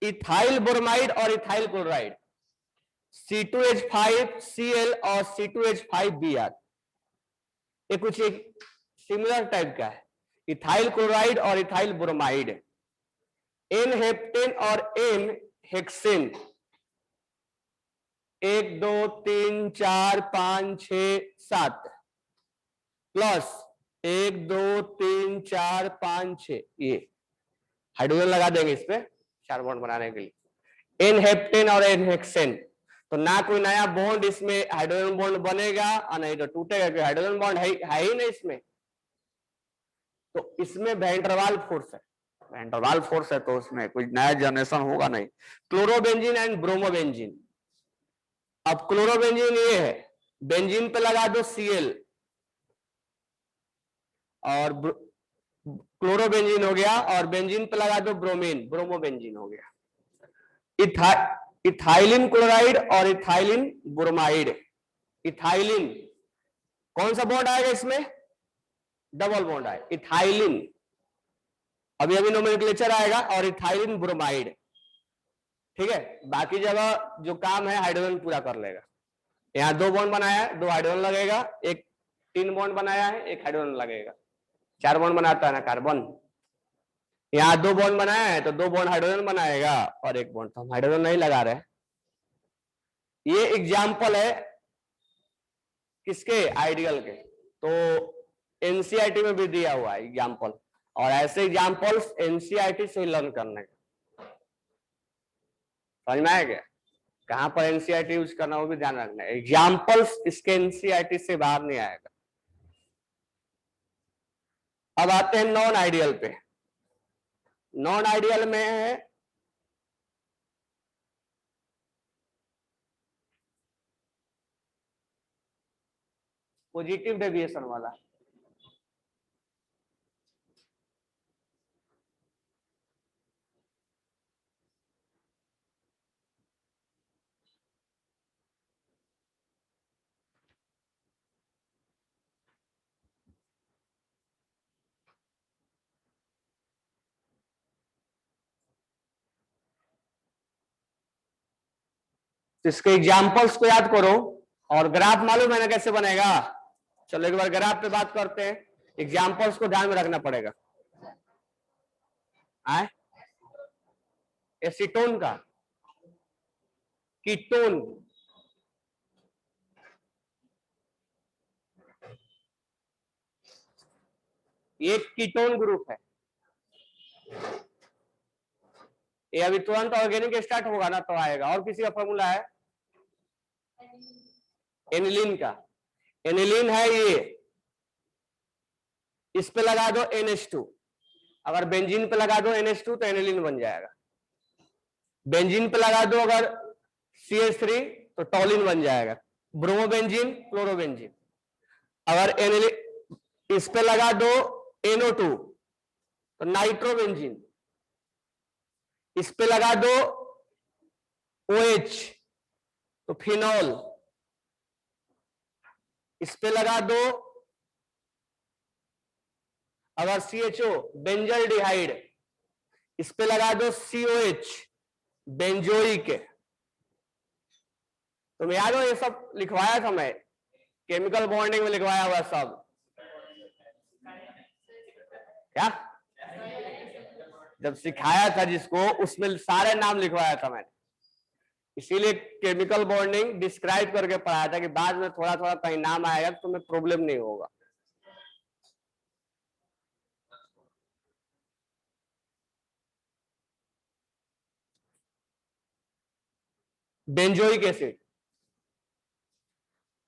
[SPEAKER 1] इथाइल ब्रोमाइड और इथाइल क्लोराइड, C2H5Cl और C2H5Br, ये कुछ एक सिमिलर टाइप का है। इथाइल क्लोराइड और इथाइल ब्रोमाइड, एन हेप्टेन और एन हेक्सेन, 1 2 3 4 5 6 7 प्लस 1 2 3 4 5 6, ये हाइड्रोजन लगा देंगे इस पे 4 बॉन्ड बनाने के लिए, एन हेप्टेन और एन हेक्सेन। तो ना कोई नया बॉन्ड इसमें हाइड्रोजन बॉन्ड बनेगा और नहीं तो टूटेगा, क्योंकि हाइड्रोजन बॉन्ड है ही नहीं इसमें। तो इसमें वैन फोर्स है, वैन फोर्स है, तो उसमें कोई नया जनरेशन होगा नहीं। क्लोरोबेंजीन एंड ब्रोमोबेंजीन, अब क्लोरोबेंजीन ये है, बेंजीन पे लगा दो Cl और क्लोरोबेंजीन हो गया, और बेंजीन पे लगा दो ब्रोमीन, ब्रोमोबेंजीन हो गया। इथाइलिन क्लोराइड और इथाइलिन ब्रोमाइड, इथाइलिन कौन सा बॉन्ड आएगा इसमें, डबल बॉन्ड आएगा, इथाइलिन अभी अभी नोमेनक्लेचर आएगा, और इथाइलिन ब्रोमाइड, ठीक है। बाकी जगह जो काम है हाइड्रोजन पूरा कर लेगा। यहाँ 2 बॉन्ड बनाया है, 2 हाइड्रोजन लगेगा, एक 3 बॉन्ड बनाया है, 1 हाइड्रोजन लगेगा, 4 बॉन्ड बनाता है ना कार्बन। यहाँ 2 बॉन्ड बनाया है तो 2 बॉन्ड हाइड्रोजन बनाएगा और 1 बॉन्ड तो हम हाइड्रोजन नहीं लगा रहे। ये एग्जाम्पल है किसके, आइडियल के। तो एनसीईआरटी में भी दिया हुआ है एग्जाम्पल, और ऐसे एग्जाम्पल्स एनसीईआरटी से लर्न करने का, समझ में आया क्या, कहां पर एनसीईआरटी यूज करना वो भी ध्यान रखना है। एग्जाम्पल्स इसके एनसीईआरटी से बाहर नहीं आएगा। अब आते हैं नॉन आइडियल पे। नॉन आइडियल में है पॉजिटिव डेविएशन वाला, इसके एग्जाम्पल्स को याद करो, और ग्राफ मालूम है ना कैसे बनेगा। चलो एक बार ग्राफ पे बात करते हैं, एग्जाम्पल्स को ध्यान में रखना पड़ेगा। एसीटोन का, कीटोन, ये कीटोन ग्रुप है, ये अभी तुरंत ऑर्गेनिक स्टार्ट होगा ना तो आएगा। और किसी का फॉर्मूला है एनिलीन का, एनिलीन है ये, इस पे लगा दो NH2, अगर बेंजीन पे लगा दो NH2 तो एनिलीन बन जाएगा। बेंजीन पे लगा दो अगर CH3 तो टॉलिन बन जाएगा, ब्रोमोबेंजीन, क्लोरोबेंजीन। अगर एनिलीन इस पे लगा दो NO2 तो नाइट्रोबेंजीन, इस पे लगा दो OH तो फिनॉल, इस पे लगा दो अगर CHO बेंजल्डिहाइड, इस पे लगा दो COH बेंजोइक। तुम याद हो ये सब लिखवाया था मैं, केमिकल बॉन्डिंग में लिखवाया हुआ सब, क्या जब सिखाया था जिसको उसमें सारे नाम लिखवाया था मैंने, इसीलिए केमिकल बॉन्डिंग डिस्क्राइब करके पढ़ाया था कि बाद में थोड़ा थोड़ा कहीं नाम आएगा तो तुम्हें प्रॉब्लम नहीं होगा। बेंजोइक एसिड,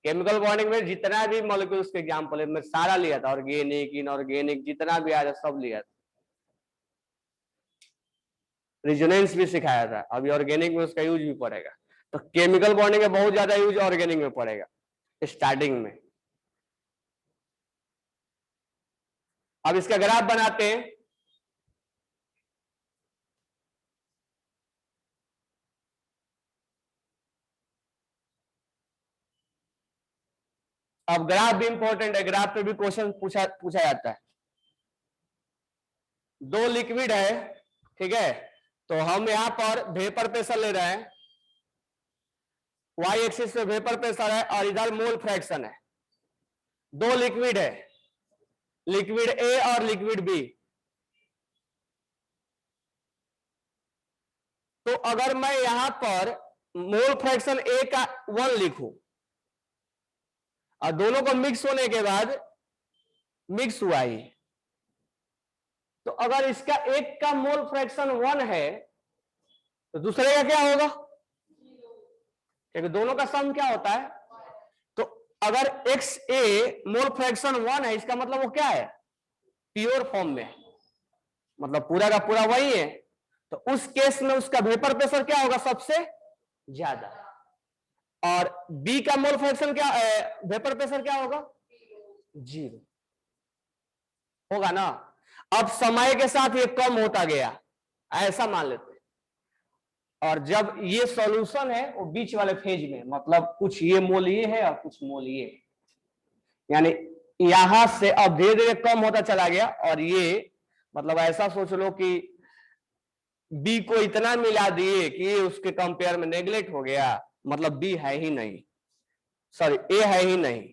[SPEAKER 1] केमिकल बॉन्डिंग में जितना भी मॉलिक्यूल्स के एग्जांपल है मैं सारा लिया था, ऑर्गेनिक इनऑर्गेनिक जितना भी आया सब लिया था। रेजोनेंस भी सिखाया था, अभी ऑर्गेनिक में उसका यूज भी पड़ेगा। तो केमिकल बॉन्डिंग का बहुत ज्यादा यूज ऑर्गेनिक में पड़ेगा स्टार्टिंग में। अब इसका ग्राफ बनाते हैं। अब ग्राफ भी इंपॉर्टेंट है, ग्राफ पे भी क्वेश्चन पूछा जाता है। दो लिक्विड है, ठीक है, तो हम यहां पर वेपर प्रेशर ले रहे हैं, वाई एक्सिस पे वेपर प्रेशर है और इधर मोल फ्रैक्शन है। दो लिक्विड है, लिक्विड ए और लिक्विड बी। तो अगर मैं यहां पर मोल फ्रैक्शन ए का 1 लिखूं और दोनों को मिक्स होने के बाद मिक्स हुआ ही, तो अगर इसका एक का मोल फ्रैक्शन 1 है तो दूसरे का क्या होगा, क्योंकि दोनों का सम क्या होता है। तो अगर एक्स ए मोल फ्रैक्शन 1 है, इसका मतलब वो क्या है, प्योर फॉर्म में, मतलब पूरा का पूरा वही है। तो उस केस में उसका वेपर प्रेशर क्या होगा, सबसे ज्यादा। और बी का मोल फ्रैक्शन क्या, वेपर प्रेशर क्या होगा, 0 होगा ना। अब समय के साथ ये कम होता गया, ऐसा मान लेते हैं। और जब ये सॉल्यूशन है वो बीच वाले फेज में, मतलब कुछ ये मोल ये है और कुछ मोल ये, यानी यहां से अब धीरे धीरे कम होता चला गया। और ये मतलब ऐसा सोच लो कि बी को इतना मिला दिए कि ये उसके कंपेयर में नेग्लेक्ट हो गया, मतलब बी है ही नहीं, सॉरी ए है ही नहीं।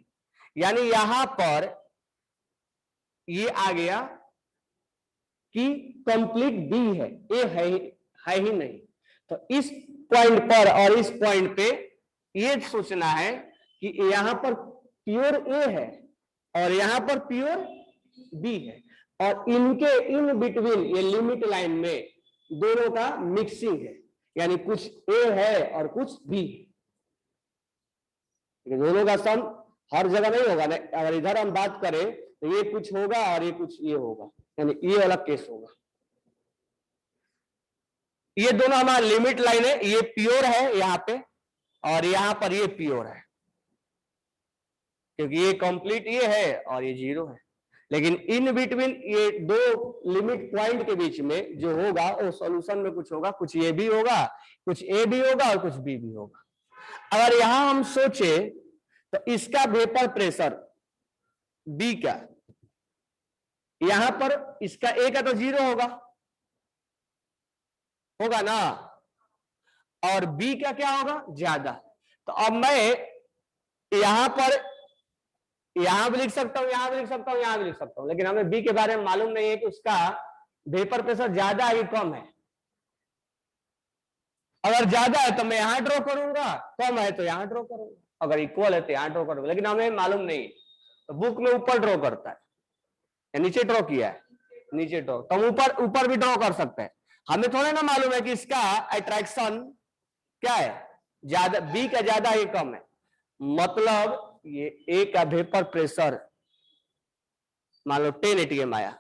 [SPEAKER 1] यानी यहां पर ये आ गया कि कंप्लीट बी है, ए है ही नहीं। तो इस पॉइंट पर और इस पॉइंट पे ये सोचना है कि यहां पर प्योर ए है और यहां पर प्योर बी है, और इनके इन बिटवीन ये लिमिट लाइन में दोनों का मिक्सिंग है, यानी कुछ ए है और कुछ बी है। दोनों का सम हर जगह नहीं होगा ना, अगर इधर हम बात करें तो ये कुछ होगा और ये कुछ ये होगा, यानी ये वाला केस होगा। ये दोनों हमारा लिमिट लाइन है, ये प्योर है यहां पे और यहां पर ये प्योर है, क्योंकि ये कंप्लीट ये है और ये 0 है। लेकिन इन बिटवीन ये दो लिमिट पॉइंट के बीच में जो होगा वो सॉल्यूशन में कुछ होगा, कुछ ये भी होगा, कुछ ए भी होगा और कुछ बी भी होगा। अगर यहां हम सोचे तो इसका वेपर प्रेशर बी का, यहां पर इसका ए का तो 0 होगा ना, और बी का क्या होगा, ज्यादा। तो अब मैं यहां पर यहां भी लिख सकता हूं, यहां भी लिख सकता हूं, यहां भी लिख सकता हूं, लेकिन हमें बी के बारे में मालूम नहीं है कि उसका वेपर प्रेशर ज्यादा है कि कम है। अगर ज्यादा है तो मैं यहां ड्रॉ करूंगा, कम है तो यहां ड्रॉ करूंगा, अगर इक्वल है तो यहां ड्रॉ करूंगा, लेकिन हमें मालूम नहीं। तो बुक में ऊपर ड्रॉ करता है या नीचे ड्रॉ किया है, नीचे ड्रॉ, तो ऊपर ऊपर भी ड्रॉ कर सकते हैं। हमें थोड़ा ना मालूम है कि इसका अट्रैक्शन क्या है, ज्यादा, बी का ज्यादा है कम है, मतलब ये ए का वेपर प्रेशर मान लो 10 atm आया,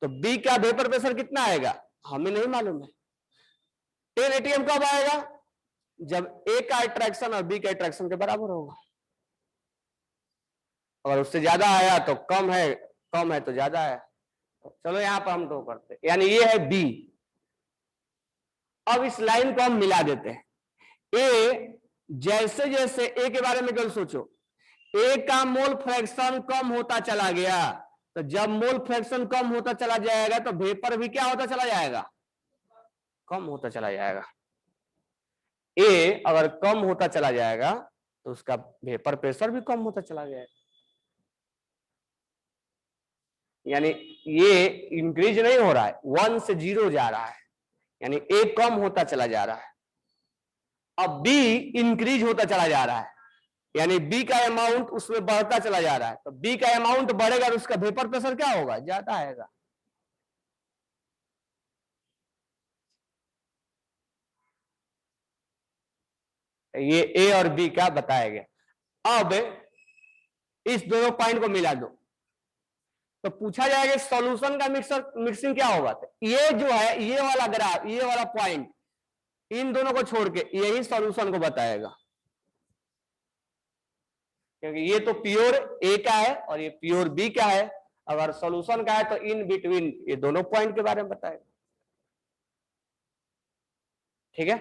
[SPEAKER 1] तो बी का वेपर प्रेशर कितना आएगा हमें नहीं मालूम है। 10 atm कब आएगा, जब ए का अट्रैक्शन और बी का अट्रैक्शन के बराबर होगा। अगर उससे ज्यादा आया तो कम है तो ज्यादा है। चलो यहां पर हम ड्रॉ करते हैं, यानी ये है बी। अब इस लाइन को हम मिला देते हैं। ए, जैसे जैसे ए के बारे में कल सोचो, ए का मोल फ्रैक्शन कम होता चला गया, तो जब मोल फ्रैक्शन कम होता चला जाएगा तो वेपर भी क्या होता चला जाएगा, कम होता चला जाएगा। ए अगर कम होता चला जाएगा तो उसका वेपर प्रेशर भी कम होता चला जाएगा, यानी ये इंक्रीज नहीं हो रहा है, 1 से 0 जा रहा है, यानी ए कम होता चला जा रहा है। अब बी इंक्रीज होता चला जा रहा है, यानी बी का अमाउंट उसमें बढ़ता चला जा रहा है। तो बी का अमाउंट बढ़ेगा तो उसका वेपर प्रेशर क्या होगा, ज्यादा आएगा। ये ए और बी का बताया गया। अब इस दोनों पॉइंट को मिला दो तो पूछा जाएगा सॉल्यूशन का मिक्सिंग क्या होगा। तो ये जो है, ये वाला ग्राफ, ये वाला पॉइंट, इन दोनों को छोड़ के यही सॉल्यूशन को बताएगा, क्योंकि ये तो प्योर ए का है और ये प्योर बी का है। अगर सॉल्यूशन का है तो इन बिटवीन ये दोनों पॉइंट के बारे में बताएगा। ठीक है,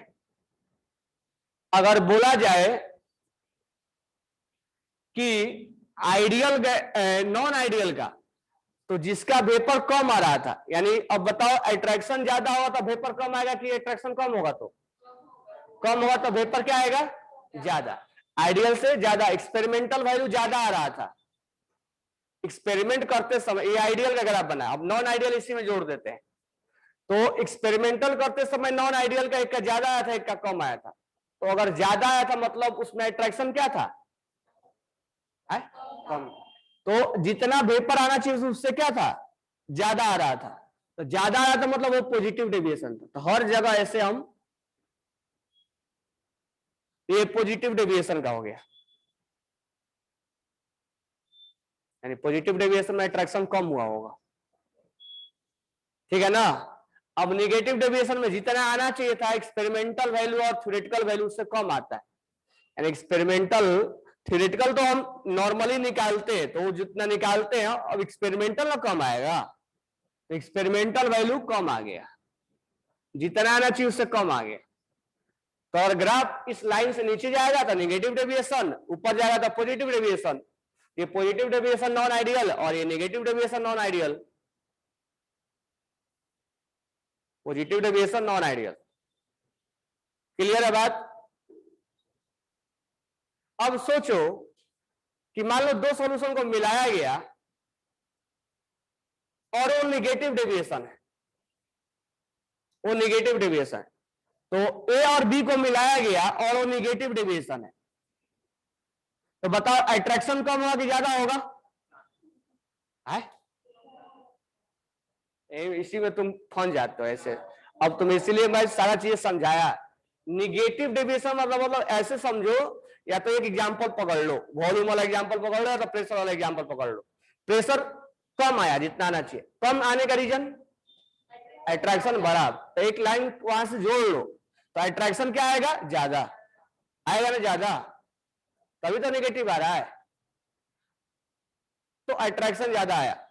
[SPEAKER 1] अगर बोला जाए कि आइडियल नॉन आइडियल का, तो जिसका वेपर कम आ रहा था, यानी अब बताओ अट्रैक्शन ज्यादा होगा तो वेपर कम आएगा कि अट्रैक्शन कम होगा तो कम होगा, तो वेपर क्या आएगा ज्यादा, आइडियल से ज्यादा। एक्सपेरिमेंटल वैल्यू ज्यादा आ रहा था एक्सपेरिमेंट करते समय, ये आइडियल का ग्राफ बना, अब नॉन आइडियल इसी में जोड़ देते हैं। तो एक्सपेरिमेंटल करते समय नॉन आइडियल का एक का ज्यादा आया था एक का कम आया था, तो अगर ज्यादा आया था मतलब उसमें अट्रैक्शन क्या था कम, तो जितना वेपर आना चाहिए उससे क्या था ज्यादा आ रहा था, तो ज्यादा आ रहा था मतलब वो पॉजिटिव डेविएशन था। तो हर जगह ऐसे हम, ये पॉजिटिव डेविएशन का हो गया, यानी पॉजिटिव डेविएशन में अट्रैक्शन कम हुआ होगा। ठीक है ना, अब नेगेटिव डेविएशन में जितना आना चाहिए था एक्सपेरिमेंटल वैल्यू और थ्योरेटिकल वैल्यू से कम आता है, यानी एक्सपेरिमेंटल थ्योरेटिकल तो हम नॉर्मली निकालते हैं, तो वो जितना निकालते हैं अब एक्सपेरिमेंटल ना कम आएगा, तो एक्सपेरिमेंटल वैल्यू कम आ गया, जितना आना चाहिए उससे कम आ गया। तो अगर ग्राफ इस लाइन से नीचे जाएगा तो नेगेटिव डेविएशन, ऊपर जाएगा तो पॉजिटिव डेविएशन, ये पॉजिटिव डेविएशन नॉन आइडियल और ये negative deviation non ideal, positive deviation non ideal. Clear है बात? अब सोचो कि मान लो दो सॉल्यूशन को मिलाया गया और वो नेगेटिव डेविएशन है, वो नेगेटिव डेविएशन है, तो ए और बी को मिलाया गया और वो नेगेटिव डेविएशन है, तो बताओ अट्रैक्शन कम होगा कि ज्यादा होगा इसी में तुम फंस जाते हो ऐसे। अब तुम इसीलिए मैं सारा चीज समझाया। निगेटिव डेविएशन मतलब ऐसे समझो, या तो एक एग्जांपल पकड़ लो, वॉल्यूम वाला एग्जांपल पकड़ लो या तो प्रेशर वाला एग्जांपल पकड़ लो। प्रेशर कम आया जितना आना चाहिए, कम आने का रीजन अट्रैक्शन बढ़ा, तो एक लाइन वहां से जोड़ लो, तो अट्रैक्शन क्या आएगा ज्यादा आएगा ना, ज्यादा, तभी तो नेगेटिव आ रहा है, तो अट्रैक्शन ज्यादा आया।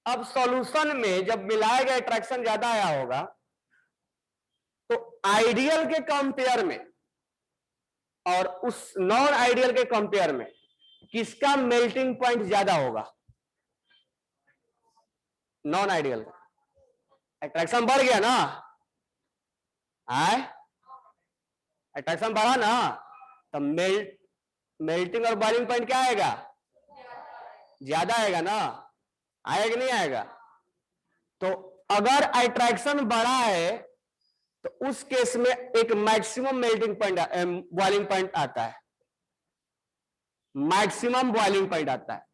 [SPEAKER 1] अब सॉल्यूशन में जब मिलाया गया अट्रैक्शन ज्यादा आया होगा, तो आइडियल के कंपेयर में और उस नॉन आइडियल के कंपेयर में किसका मेल्टिंग पॉइंट ज्यादा होगा? नॉन आइडियल का। अट्रैक्शन बढ़ गया ना, अट्रैक्शन बढ़ा ना, तो मेल्टिंग और बॉइलिंग पॉइंट क्या आएगा ज्यादा आएगा ना, आएगा कि नहीं आएगा? तो अगर अट्रैक्शन बढ़ा है तो उस केस में एक maximum melting point boiling point आता है, मैक्सिमम बॉइलिंग पॉइंट आता है,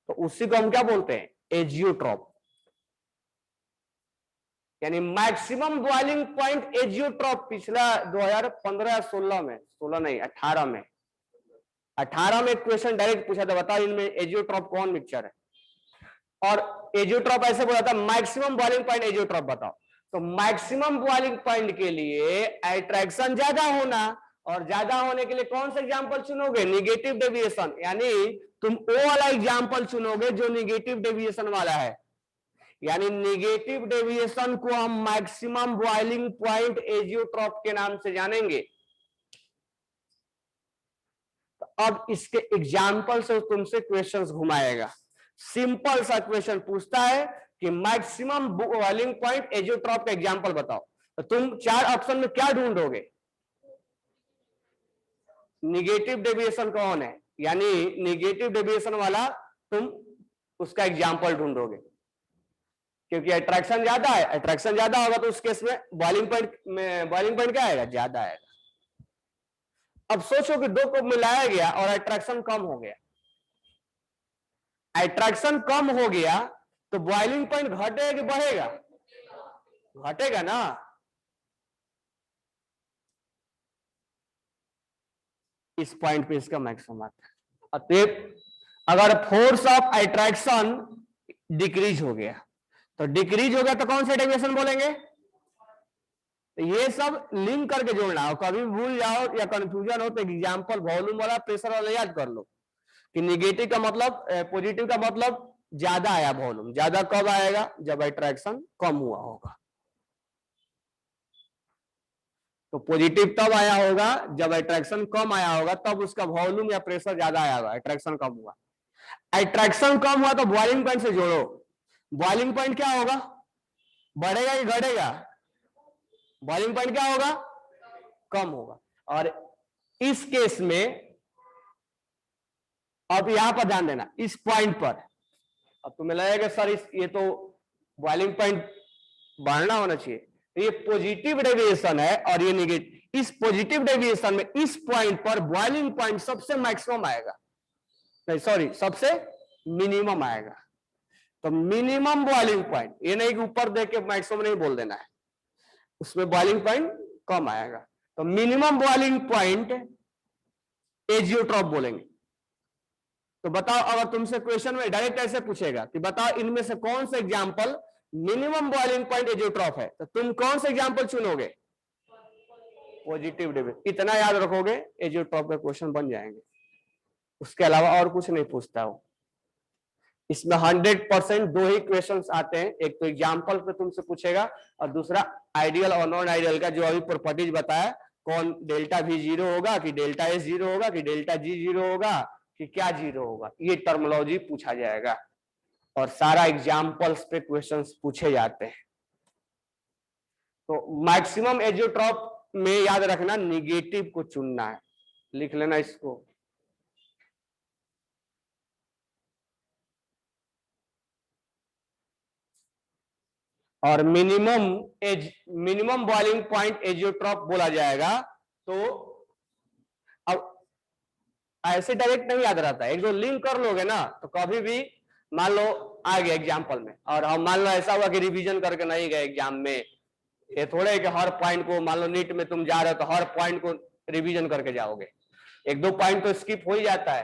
[SPEAKER 1] तो उसी को हम क्या बोलते हैं एजियोट्रॉप, यानी मैक्सिमम बॉइलिंग पॉइंट एजियोट्रॉप। पिछला 2015 या 16 में, 16 नहीं 18 में, 18 में क्वेश्चन डायरेक्ट पूछा था, बताओ इनमें एजियोट्रॉप कौन मिक्सचर है, और एजियोट्रॉप ऐसे बोला था मैक्सिमम बॉइलिंग पॉइंट एजियोट्रॉप बताओ। तो मैक्सिमम बॉइलिंग पॉइंट के लिए अट्रैक्शन ज्यादा होना, और ज्यादा होने के लिए कौन सा एग्जांपल चुनोगे निगेटिव डेविएशन, यानी तुम वो वाला एग्जांपल चुनोगे जो निगेटिव डेविएशन वाला है, यानी निगेटिव डेविएशन को हम मैक्सिमम बॉइलिंग पॉइंट एजियोट्रॉप के नाम से जानेंगे। तो अब इसके एग्जांपल से तुमसे क्वेश्चंस घुमाएगा। सिंपल सा क्वेश्चन पूछता है कि मैक्सिमम बॉइलिंग पॉइंट एजियोट्रॉप का एग्जांपल बताओ, तो तुम चार ऑप्शन में क्या ढूंढोगे? निगेटिव डेविएशन कौन है, यानी निगेटिव डेविएशन वाला तुम उसका एग्जांपल ढूंढोगे, क्योंकि अट्रैक्शन ज्यादा है, अट्रैक्शन ज्यादा होगा तो उस केस में बॉइलिंग पॉइंट क्या आएगा ज्यादा आएगा। अब सोचो कि दो को मिलाया गया और अट्रैक्शन कम हो गया, अट्रैक्शन कम हो गया तो बॉइलिंग पॉइंट घटेगा कि बढ़ेगा? घटेगा ना, इस पॉइंट पे इसका मैक्सिमम आता है। अतएव अगर फोर्स ऑफ अट्रैक्शन डिक्रीज हो गया, तो डिक्रीज हो गया तो कौन से डेविएशन बोलेंगे? तो ये सब लिंक करके जोड़ना हो, कभी भूल जाओ या कंफ्यूजन हो तो एग्जांपल वॉल्यूम वाला प्रेशर वाला याद कर लो, कि निगेटिव का मतलब, पॉजिटिव का मतलब ज्यादा आया वॉल्यूम। ज्यादा कब आएगा? जब अट्रैक्शन कम हुआ होगा। तो पॉजिटिव तब आया होगा जब अट्रैक्शन कम आया होगा, तब उसका वॉल्यूम या प्रेशर ज्यादा आया होगा। अट्रैक्शन कम हुआ, अट्रैक्शन कम हुआ तो बॉइलिंग पॉइंट से जोड़ो। बॉइलिंग पॉइंट क्या होगा? बढ़ेगा कि घटेगा? बॉइलिंग पॉइंट क्या होगा? कम होगा। और इस केस में अब यहां पर ध्यान देना, इस पॉइंट पर अब तुम्हें लगेगा सर ये तो बॉइलिंग पॉइंट बढ़ना होना चाहिए। ये पॉजिटिव डेविएशन है और ये नेगेटिव। इस पॉजिटिव डेविएशन में इस पॉइंट पर बॉइलिंग पॉइंट सबसे मैक्सिमम आएगा, नहीं सॉरी सबसे मिनिमम आएगा। तो मिनिमम बॉइलिंग पॉइंट, ये नहीं कि ऊपर देख के मैक्सिमम नहीं बोल देना है, उसमें बॉइलिंग पॉइंट कम आएगा। तो मिनिमम बॉइलिंग पॉइंट एजियोट्रॉप बोलेंगे। तो बताओ, अगर तुमसे क्वेश्चन में डायरेक्ट ऐसे पूछेगा कि बताओ इनमें से कौन सा example minimum boiling point azeotrope है, तो तुम कौन सा एग्जांपल चुनोगे? Positive deviation. इतना याद रखोगे, एजियोट्रॉप के क्वेश्चन बन जाएंगे। उसके अलावा और कुछ नहीं पूछता हो। इसमें 100% दो ही क्वेश्चंस आते हैं, एक तो एग्जांपल पे तुमसे पूछेगा और दूसरा आइडियल और नॉन आइडियल का, जो अभी प्रॉपर्टीज बताया, कौन डेल्टा वी जीरो होगा कि डेल्टा एस जीरो होगा कि डेल्टा जी जीरो होगा कि क्या जीरो होगा, ये टर्मिनोलॉजी पूछा जाएगा। और सारा एग्जाम्पल्स पे क्वेश्चंस पूछे जाते हैं। तो मैक्सिमम एजियोट्रॉप में याद रखना निगेटिव को चुनना है, लिख लेना इसको। और मिनिमम बॉइलिंग पॉइंट एजियोट्रॉप बोला जाएगा। तो अब ऐसे डायरेक्ट नहीं याद रहता है, एक दो लिंक कर लोगे ना तो कभी भी मान लो आ गया एग्जाम्पल में, और हम मान लो ऐसा हुआ कि रिवीजन करके नहीं गए एग्जाम में, ये थोड़े कि हर पॉइंट को, मान लो नीट में तुम जा रहे हो तो हर पॉइंट को रिवीजन करके जाओगे, एक दो पॉइंट तो स्किप हो ही जाता है।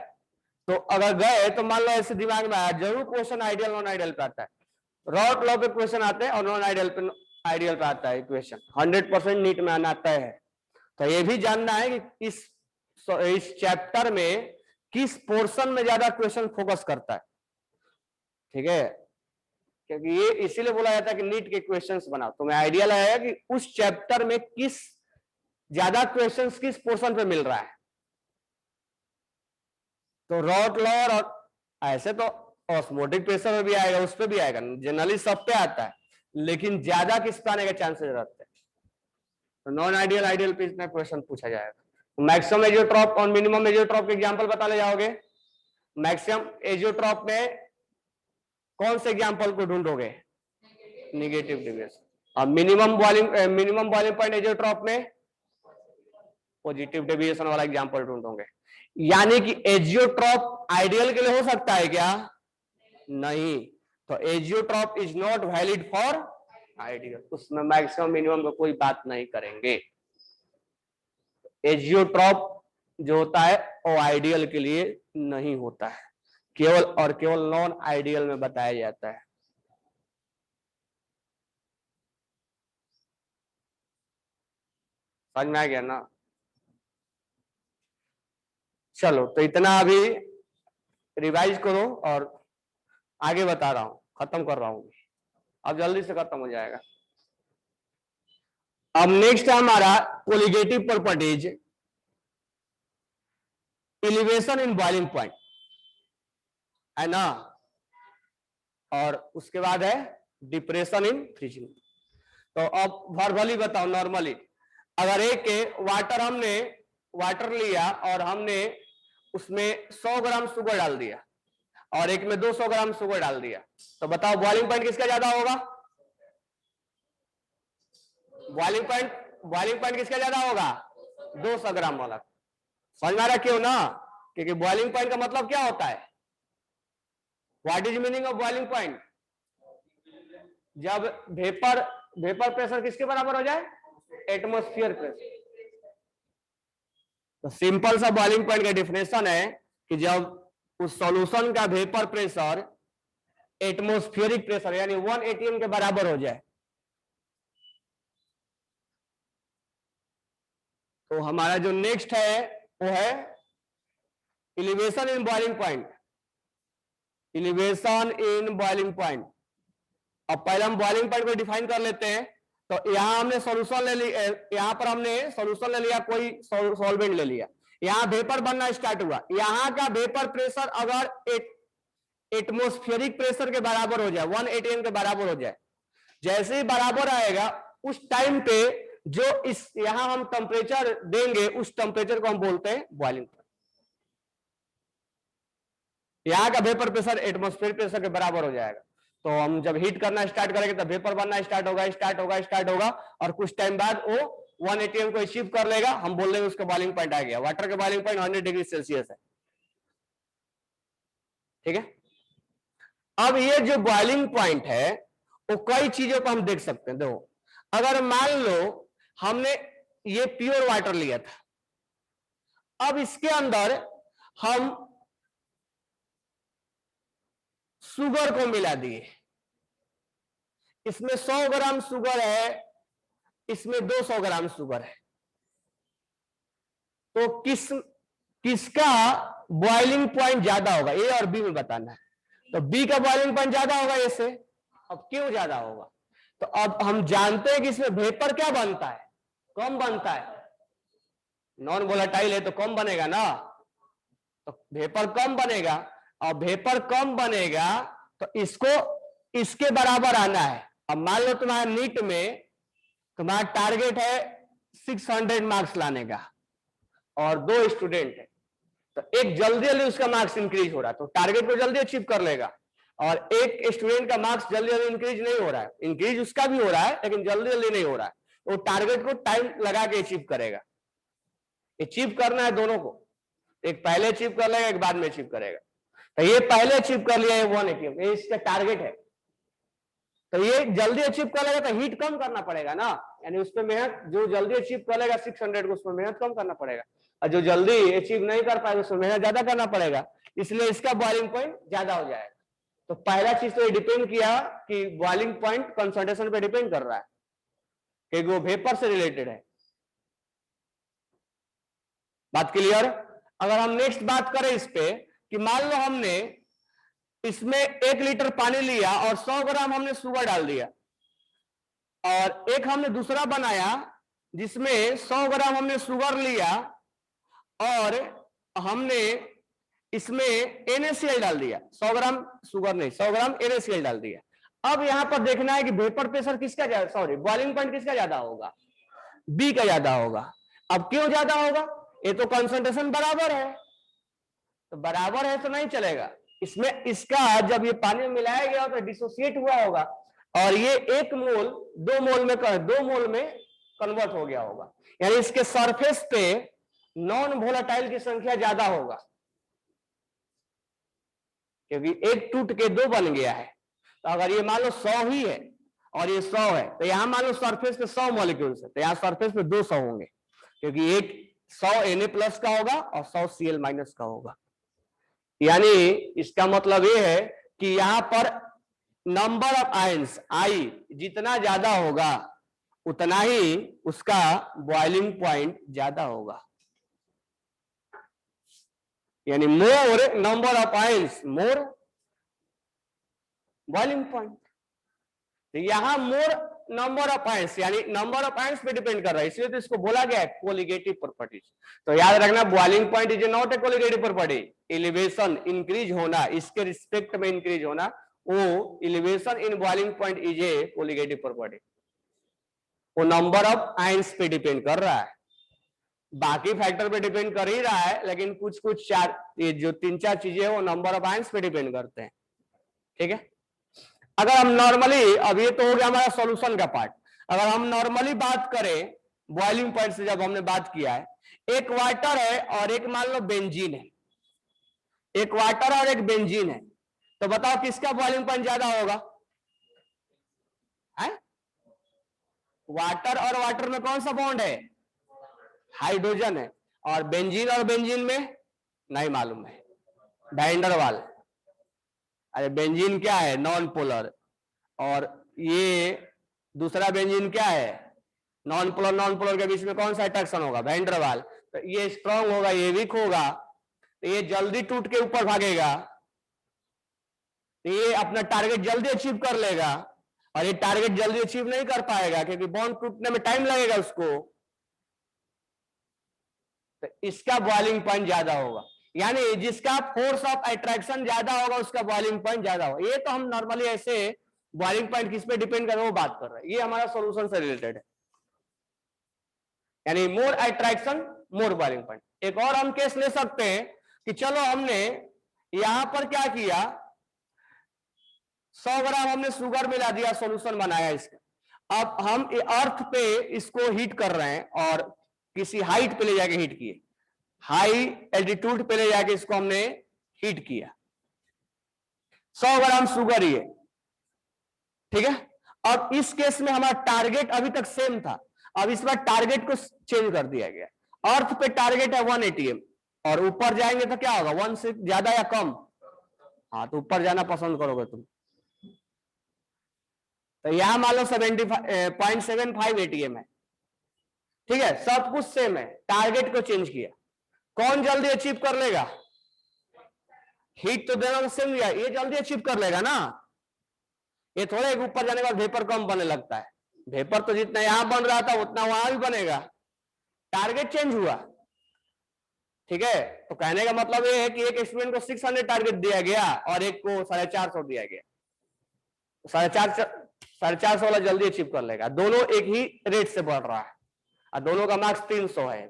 [SPEAKER 1] तो अगर गए तो मान लो ऐसे दिमाग में आया, जरूर क्वेश्चन आइडियल नॉन आइडियल पे आता है, रॉट लॉ पे क्वेश्चन आते हैं और नॉन आइडियल पे आइडियल पे आता है क्वेश्चन, 100% नीट में आना तय है। तो ये भी जानना है कि इस चैप्टर में किस पोर्शन में ज्यादा क्वेश्चन फोकस करता है, ठीक है? क्योंकि ये इसीलिए बोला जाता है कि नीट के क्वेश्चंस बनाओ, तो मैं आइडिया लगाया कि उस चैप्टर में किस ज्यादा क्वेश्चंस किस पोर्शन पे मिल रहा है। तो रॉट लॉ और ऐसे तो ऑस्मोटिक प्रेशर में भी आएगा, उस पर भी आएगा, जनरली सब पे आता है, लेकिन ज्यादा किस पे आने के चांसेस रहते हैं। तो नॉन आइडियल आइडियल पे इतना क्वेश्चन पूछा जाएगा। मैक्सिमम एजियोट्रॉप और मिनिमम एजियोट्रॉप के एग्जांपल बता ले जाओगे। मैक्सिमम एजियोट्रॉप में कौन से एग्जांपल को ढूंढोगे? Negative deviation. और मिनिमम बॉइलिंग पॉइंट एजियोट्रॉप में पॉजिटिव डेविएशन वाला एग्जांपल ढूंढोगे। यानी कि एजियोट्रॉप आइडियल के लिए हो सकता है क्या? नहीं। तो azeotrope is not valid for ideal, उसमें मैक्सिमम मिनिमम का कोई बात नहीं करेंगे। एजियोट्रॉप जो होता है वो आइडियल के लिए नहीं होता है, केवल और केवल नॉन आइडियल में बताया जाता है। समझ में आ गया ना? चलो तो इतना अभी रिवाइज करो और आगे बता रहा हूं, खत्म कर रहा हूं, अब जल्दी से खत्म हो जाएगा। अब नेक्स्ट है हमारा colligative properties, elevation in boiling point, है ना? और उसके बाद है डिप्रेशन इन फ्रीजिंग। तो अब वर्बली बताओ, नॉर्मली अगर एक के वाटर लिया और हमने उसमें 100 ग्राम शुगर डाल दिया और एक में 200 ग्राम शुगर डाल दिया, तो बताओ बॉइलिंग पॉइंट किसका ज्यादा होगा? बॉइलिंग पॉइंट किसका ज्यादा होगा? 200 ग्राम वाला। समझ में आ रहा क्यों ना? क्योंकि बॉइलिंग पॉइंट का मतलब क्या होता है? What is meaning of boiling point? जब वेपर प्रेशर किसके बराबर हो जाए? Atmosphere pressure. तो सिंपल सा बॉइलिंग पॉइंट का डिफिनेशन है कि जब उस सॉल्यूशन का वेपर प्रेशर एटमॉस्फेरिक प्रेशर यानी 1 atm के बराबर हो जाए, तो हमारा जो नेक्स्ट है वो है इलिवेशन इन बॉइलिंग पॉइंट, इलिवेशन इन बॉइलिंग पॉइंट। अब पहले हम बॉइलिंग पॉइंट को डिफाइन कर लेते हैं। तो यहां हमने सॉल्यूशन ले लिया, यहां पर हमने सॉल्यूशन ले लिया, कोई सॉल्वेंट ले लिया, यहां वेपर बनना स्टार्ट हुआ। यहां का वेपर प्रेशर अगर एटमॉस्फेरिक प्रेशर के बराबर हो जाए, 1 atm के बराबर हो जाए, जैसे ही बराबर आएगा उस टाइम पे जो इस यहां हम टेम्परेचर देंगे उस टेम्परेचर को हम बोलते हैं बॉइलिंग पॉइंट। यहां का वेपर प्रेशर एटमॉस्फेरिक प्रेशर के बराबर हो जाएगा। तो हम जब हीट करना स्टार्ट करेंगे तो वेपर बनना स्टार्ट होगा और कुछ टाइम बाद वो 1 atm को अचीव कर लेगा, हम बोल देंगे उसका बॉइलिंग पॉइंट आ गया। वाटर का बॉइलिंग पॉइंट 100 डिग्री सेल्सियस है, ठीक है। अब ये जो बॉइलिंग पॉइंट है वो कई चीजों को हम देख सकते हैं। देखो, अगर मान लो हमने ये प्योर वाटर लिया था, अब इसके अंदर हम शुगर को मिला दिए, इसमें 100 ग्राम शुगर है, इसमें 200 ग्राम शुगर है, तो किसका बॉइलिंग पॉइंट ज्यादा होगा, ए और बी में बताना है। तो बी का बॉइलिंग पॉइंट ज्यादा होगा ए से। अब क्यों ज्यादा होगा, तो अब हम जानते हैं कि इसमें वेपर क्या बनता है, कम बनता है, नॉन वोलेटाइल है तो कम बनेगा ना, तो वेपर कम बनेगा। और वेपर कम बनेगा तो इसको इसके बराबर आना है। अब मान लो तुम्हारा नीट में तुम्हारा टारगेट है 600 मार्क्स लाने का और 2 स्टूडेंट है, तो एक जल्दी जल्दी उसका मार्क्स इंक्रीज हो रहा है तो टारगेट को जल्दी अचीव कर लेगा, और एक स्टूडेंट का मार्क्स जल्दी जल्दी इंक्रीज नहीं हो रहा है, इंक्रीज उसका भी हो रहा है लेकिन जल्दी जल्दी नहीं हो रहा है, तो टारगेट को टाइम लगा के अचीव करेगा। अचीव करना है दोनों को, एक पहले अचीव कर लेगा एक बाद में अचीव करेगा। तो ये पहले अचीव कर लिया, ये 1 atm, ये इसका टारगेट है, तो ये जल्दी अचीव कर लेगा तो हीट कम करना पड़ेगा ना, यानी उस पर मेहनत, जो जल्दी अचीव कर लेगा 600 को, उसमें मेहनत कम करना पड़ेगा, और जो जल्दी अचीव नहीं कर पाएगा उसमें मेहनत ज्यादा करना पड़ेगा, इसलिए इसका बॉइलिंग पॉइंट ज्यादा हो जाएगा। तो पहला चीज तो ये डिपेंड किया कि बॉइलिंग पॉइंट कंसंट्रेशन पे डिपेंड कर रहा है, क्योंकि वो वेपर से रिलेटेड है। बात क्लियर। अगर हम नेक्स्ट बात करें इस पे कि मान लो हमने इसमें 1 लीटर पानी लिया और 100 ग्राम हमने शुगर डाल दिया, और एक हमने दूसरा बनाया जिसमें 100 ग्राम हमने शुगर लिया और हमने इसमें NaCl डाल दिया, 100 ग्राम शुगर नहीं 100 ग्राम NaCl डाल दिया। अब यहां पर देखना है कि वेपर प्रेशर किसका ज्यादा, सॉरी बॉइलिंग पॉइंट किसका ज्यादा होगा, बी का ज्यादा होगा। अब क्यों ज्यादा होगा, ये तो कंसंट्रेशन बराबर है, तो बराबर है तो नहीं चलेगा, इसमें इसका जब ये पानी में मिलाया गया तो डिसोसिएट हुआ होगा और ये 1 मोल 2 मोल में 2 मोल में कन्वर्ट हो गया होगा, यानी इसके सरफेस पे नॉन वोलेटाइल की संख्या ज्यादा होगा, क्योंकि 1 टूट के 2 बन गया है। तो अगर ये मान लो 100 ही है और ये 100 है, तो यहां मान लो सरफेस पे 100 मॉलिक्यूल्स है, तो यहां सरफेस पे 200 होंगे, क्योंकि एक 100 Na+ का होगा और 100 Cl- का होगा। यानी इसका मतलब ये है कि यहां पर नंबर ऑफ आयंस आई जितना ज्यादा होगा उतना ही उसका बॉइलिंग पॉइंट ज्यादा होगा, यानी मोर number of ions more boiling point. तो यहां मोर नंबर ऑफ आयंस यानी नंबर ऑफ आयंस पे डिपेंड कर रहा है, इसलिए तो इसको बोला गया है कोलिगेटिव प्रॉपर्टीज। तो याद रखना boiling point is not a colligative property, elevation increase होना, इसके रिस्पेक्ट में इंक्रीज होना, वो elevation in boiling point is a colligative property, वो नंबर ऑफ आयंस पे डिपेंड कर रहा है, बाकी फैक्टर पे डिपेंड कर ही रहा है, लेकिन कुछ कुछ ये जो 3-4 चीजें वो नंबर ऑफ आयंस पे डिपेंड करते हैं, ठीक है। अगर हम नॉर्मली, अब ये तो हो गया हमारा सॉल्यूशन का पार्ट, अगर हम नॉर्मली बात करें बॉइलिंग पॉइंट से, जब हमने बात किया है, एक वाटर है और एक मान लो बेंजीन है, एक वाटर और एक बेंजीन है, तो बताओ किसका बॉइलिंग पॉइंट ज्यादा होगा, है? वाटर और वाटर में कौन सा बॉन्ड है, हाइड्रोजन है, और बेंजीन में नहीं मालूम है, वैन डर वाल। अरे बेंजीन क्या है, नॉन पोलर, और ये दूसरा बेंजीन क्या है, नॉन पोलर के बीच में कौन सा अट्रैक्शन होगा, वैन डर वाल। तो ये स्ट्रांग होगा ये वीक होगा, तो ये जल्दी टूट के ऊपर भागेगा, तो ये अपना टारगेट जल्दी अचीव कर लेगा, और ये टारगेट जल्दी अचीव नहीं कर पाएगा क्योंकि बॉन्ड टूटने में टाइम लगेगा उसको, तो इसका बॉइलिंग पॉइंट ज्यादा होगा। यानी जिसका फोर्स ऑफ अट्रैक्शन ज्यादा होगा उसका बॉइलिंग पॉइंट ज्यादा होगा। ये तो हम नॉर्मली ऐसे बॉइलिंग पॉइंट किस पे डिपेंड कर रहे हैं वो बात कर रहे हैं, ये हमारा सॉल्यूशन से रिलेटेड है। यानी मोर अट्रैक्शन मोर बॉइलिंग पॉइंट। एक और हम केस ले सकते हैं कि चलो हमने यहां पर क्या किया, 100 ग्राम हमने शुगर मिला दिया, सॉल्यूशन बनाया इसका। अब हम अर्थ पे इसको हीट कर रहे हैं और किसी हाइट पे ले जाके हीट किए, हाई एल्टीट्यूड पे ले जाके इसको हमने हीट किया, 100 ग्राम शुगर ये, ठीक है। अब इस केस में हमारा टारगेट अभी तक सेम था, अब इस बार टारगेट को चेंज कर दिया गया। अर्थ पे टारगेट है 1 ATM और ऊपर जाएंगे तो क्या होगा, 1 से ज्यादा या कम? हाँ, तो ऊपर जाना पसंद करोगे तुम। तो यहां मान लो 0.75 ATM है, ठीक है, सब कुछ सेम है, टारगेट को चेंज किया। कौन जल्दी अचीव कर लेगा? हीट तो दोनों सेम दिया, ये जल्दी अचीव कर लेगा ना। ये थोड़ा एक ऊपर जाने के बाद वेपर कम बनने लगता है, वेपर तो जितना यहां बन रहा था उतना वहां भी बनेगा, टारगेट चेंज हुआ, ठीक है। तो कहने का मतलब ये है कि एक स्टूडेंट को 600 टारगेट दिया गया और एक को 450 दिया गया, 450 वाला जल्दी अचीव कर लेगा। दोनों एक ही रेट से बढ़ रहा है और दोनों का मार्क्स 300 है,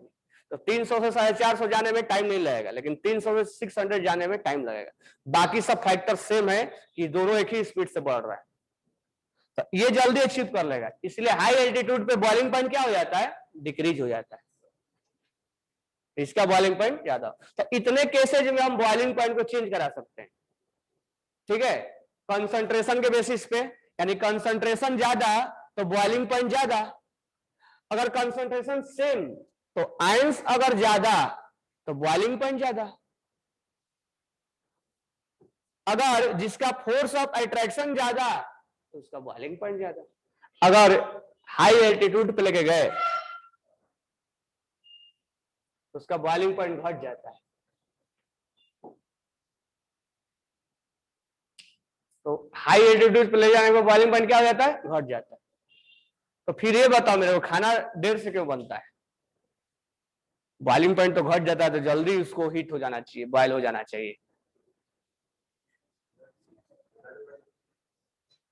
[SPEAKER 1] तो 300 से 450 जाने में टाइम नहीं लगेगा, लेकिन 300 से 600 जाने में टाइम लगेगा। बाकी सब फैक्टर सेम है कि दोनों एक ही स्पीड से बढ़ रहा है, तो ये जल्दी अचीव कर लेगा। इसलिए हाई एल्टीट्यूड पे बॉइलिंग पॉइंट क्या हो जाता है, डिक्रीज हो जाता है, इसका बॉइलिंग पॉइंट ज्यादा। तो इतने केसेज में हम बॉइलिंग पॉइंट को चेंज करा सकते हैं, ठीक है, कंसंट्रेशन के बेसिस पे। यानी कंसंट्रेशन ज्यादा तो बॉइलिंग पॉइंट ज्यादा, अगर कंसंट्रेशन सेम तो आयंस अगर ज्यादा तो बॉइलिंग पॉइंट ज्यादा। अगर जिसका फोर्स ऑफ अट्रैक्शन ज्यादा तो उसका बॉइलिंग पॉइंट ज्यादा। अगर हाई एल्टीट्यूड पे लेके गए तो उसका बॉइलिंग पॉइंट घट जाता है। तो हाई एल्टीट्यूड पे ले जाने पर बॉइलिंग पॉइंट क्या हो जाता है, घट जाता है। तो फिर ये बताओ मेरे को, खाना देर से क्यों बनता है? बॉइलिंग पॉइंट तो घट जाता है, तो जल्दी उसको हीट हो जाना चाहिए, बॉयल हो जाना चाहिए।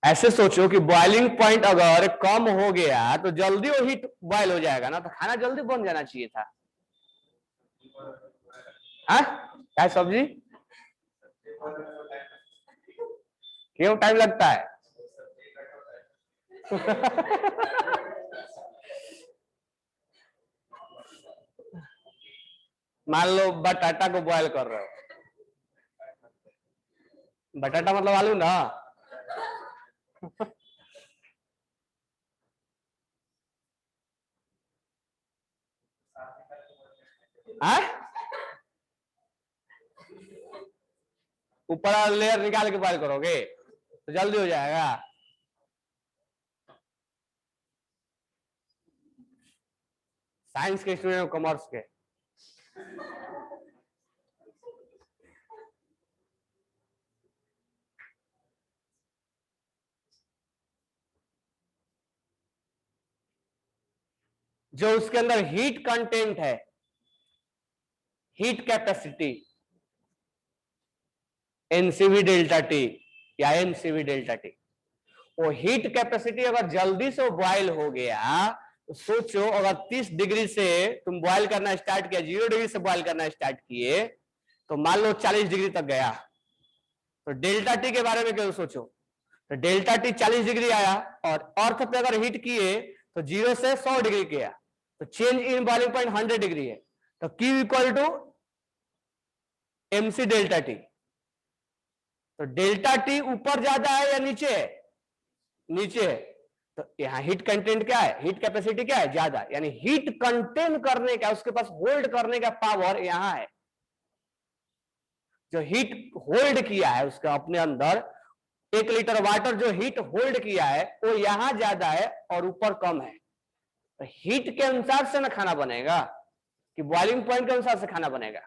[SPEAKER 1] ऐसे सोचो कि बॉइलिंग पॉइंट अगर कम हो गया तो जल्दी वो हीट बॉयल हो जाएगा ना, तो खाना जल्दी बन जाना चाहिए था। हाँ, क्या सब्जी क्यों टाइम लगता है? मान लो बटाटा को बॉयल कर रहे हो, बटाटा मतलब आलू ना। ऊपर लेयर निकाल के बॉयल करोगे तो जल्दी हो जाएगा। साइंस के स्टूडेंट, कॉमर्स के? जो उसके अंदर हीट कंटेंट है, heat capacity, NCV delta T या एमसीवी डेल्टा टी, वो हीट कैपेसिटी अगर जल्दी से बॉयल हो गया तो सोचो, अगर 30 डिग्री से तुम बॉयल करना स्टार्ट किया, 0 डिग्री से बॉयल करना स्टार्ट किए, तो मान लो 40 डिग्री तक गया, तो डेल्टा टी के बारे में क्यों सोचो। तो डेल्टा टी 40 डिग्री आया और अर्थ पे अगर हीट किए तो 0 से 100 डिग्री किया, तो change in boiling point 100 degree है, तो Q equal to MC delta T. तो डेल्टा टी ऊपर ज्यादा है या नीचे है? नीचे है। तो यहाँ हीट कंटेंट क्या है, हीट कैपेसिटी क्या है, ज्यादा, यानी हीट कंटेन करने का, उसके पास होल्ड करने का पावर यहां है। जो हीट होल्ड किया है उसका अपने अंदर 1 लीटर वाटर जो हीट होल्ड किया है वो यहां ज्यादा है और ऊपर कम है। तो हीट के अनुसार से ना खाना बनेगा कि बॉइलिंग पॉइंट के अनुसार से खाना बनेगा।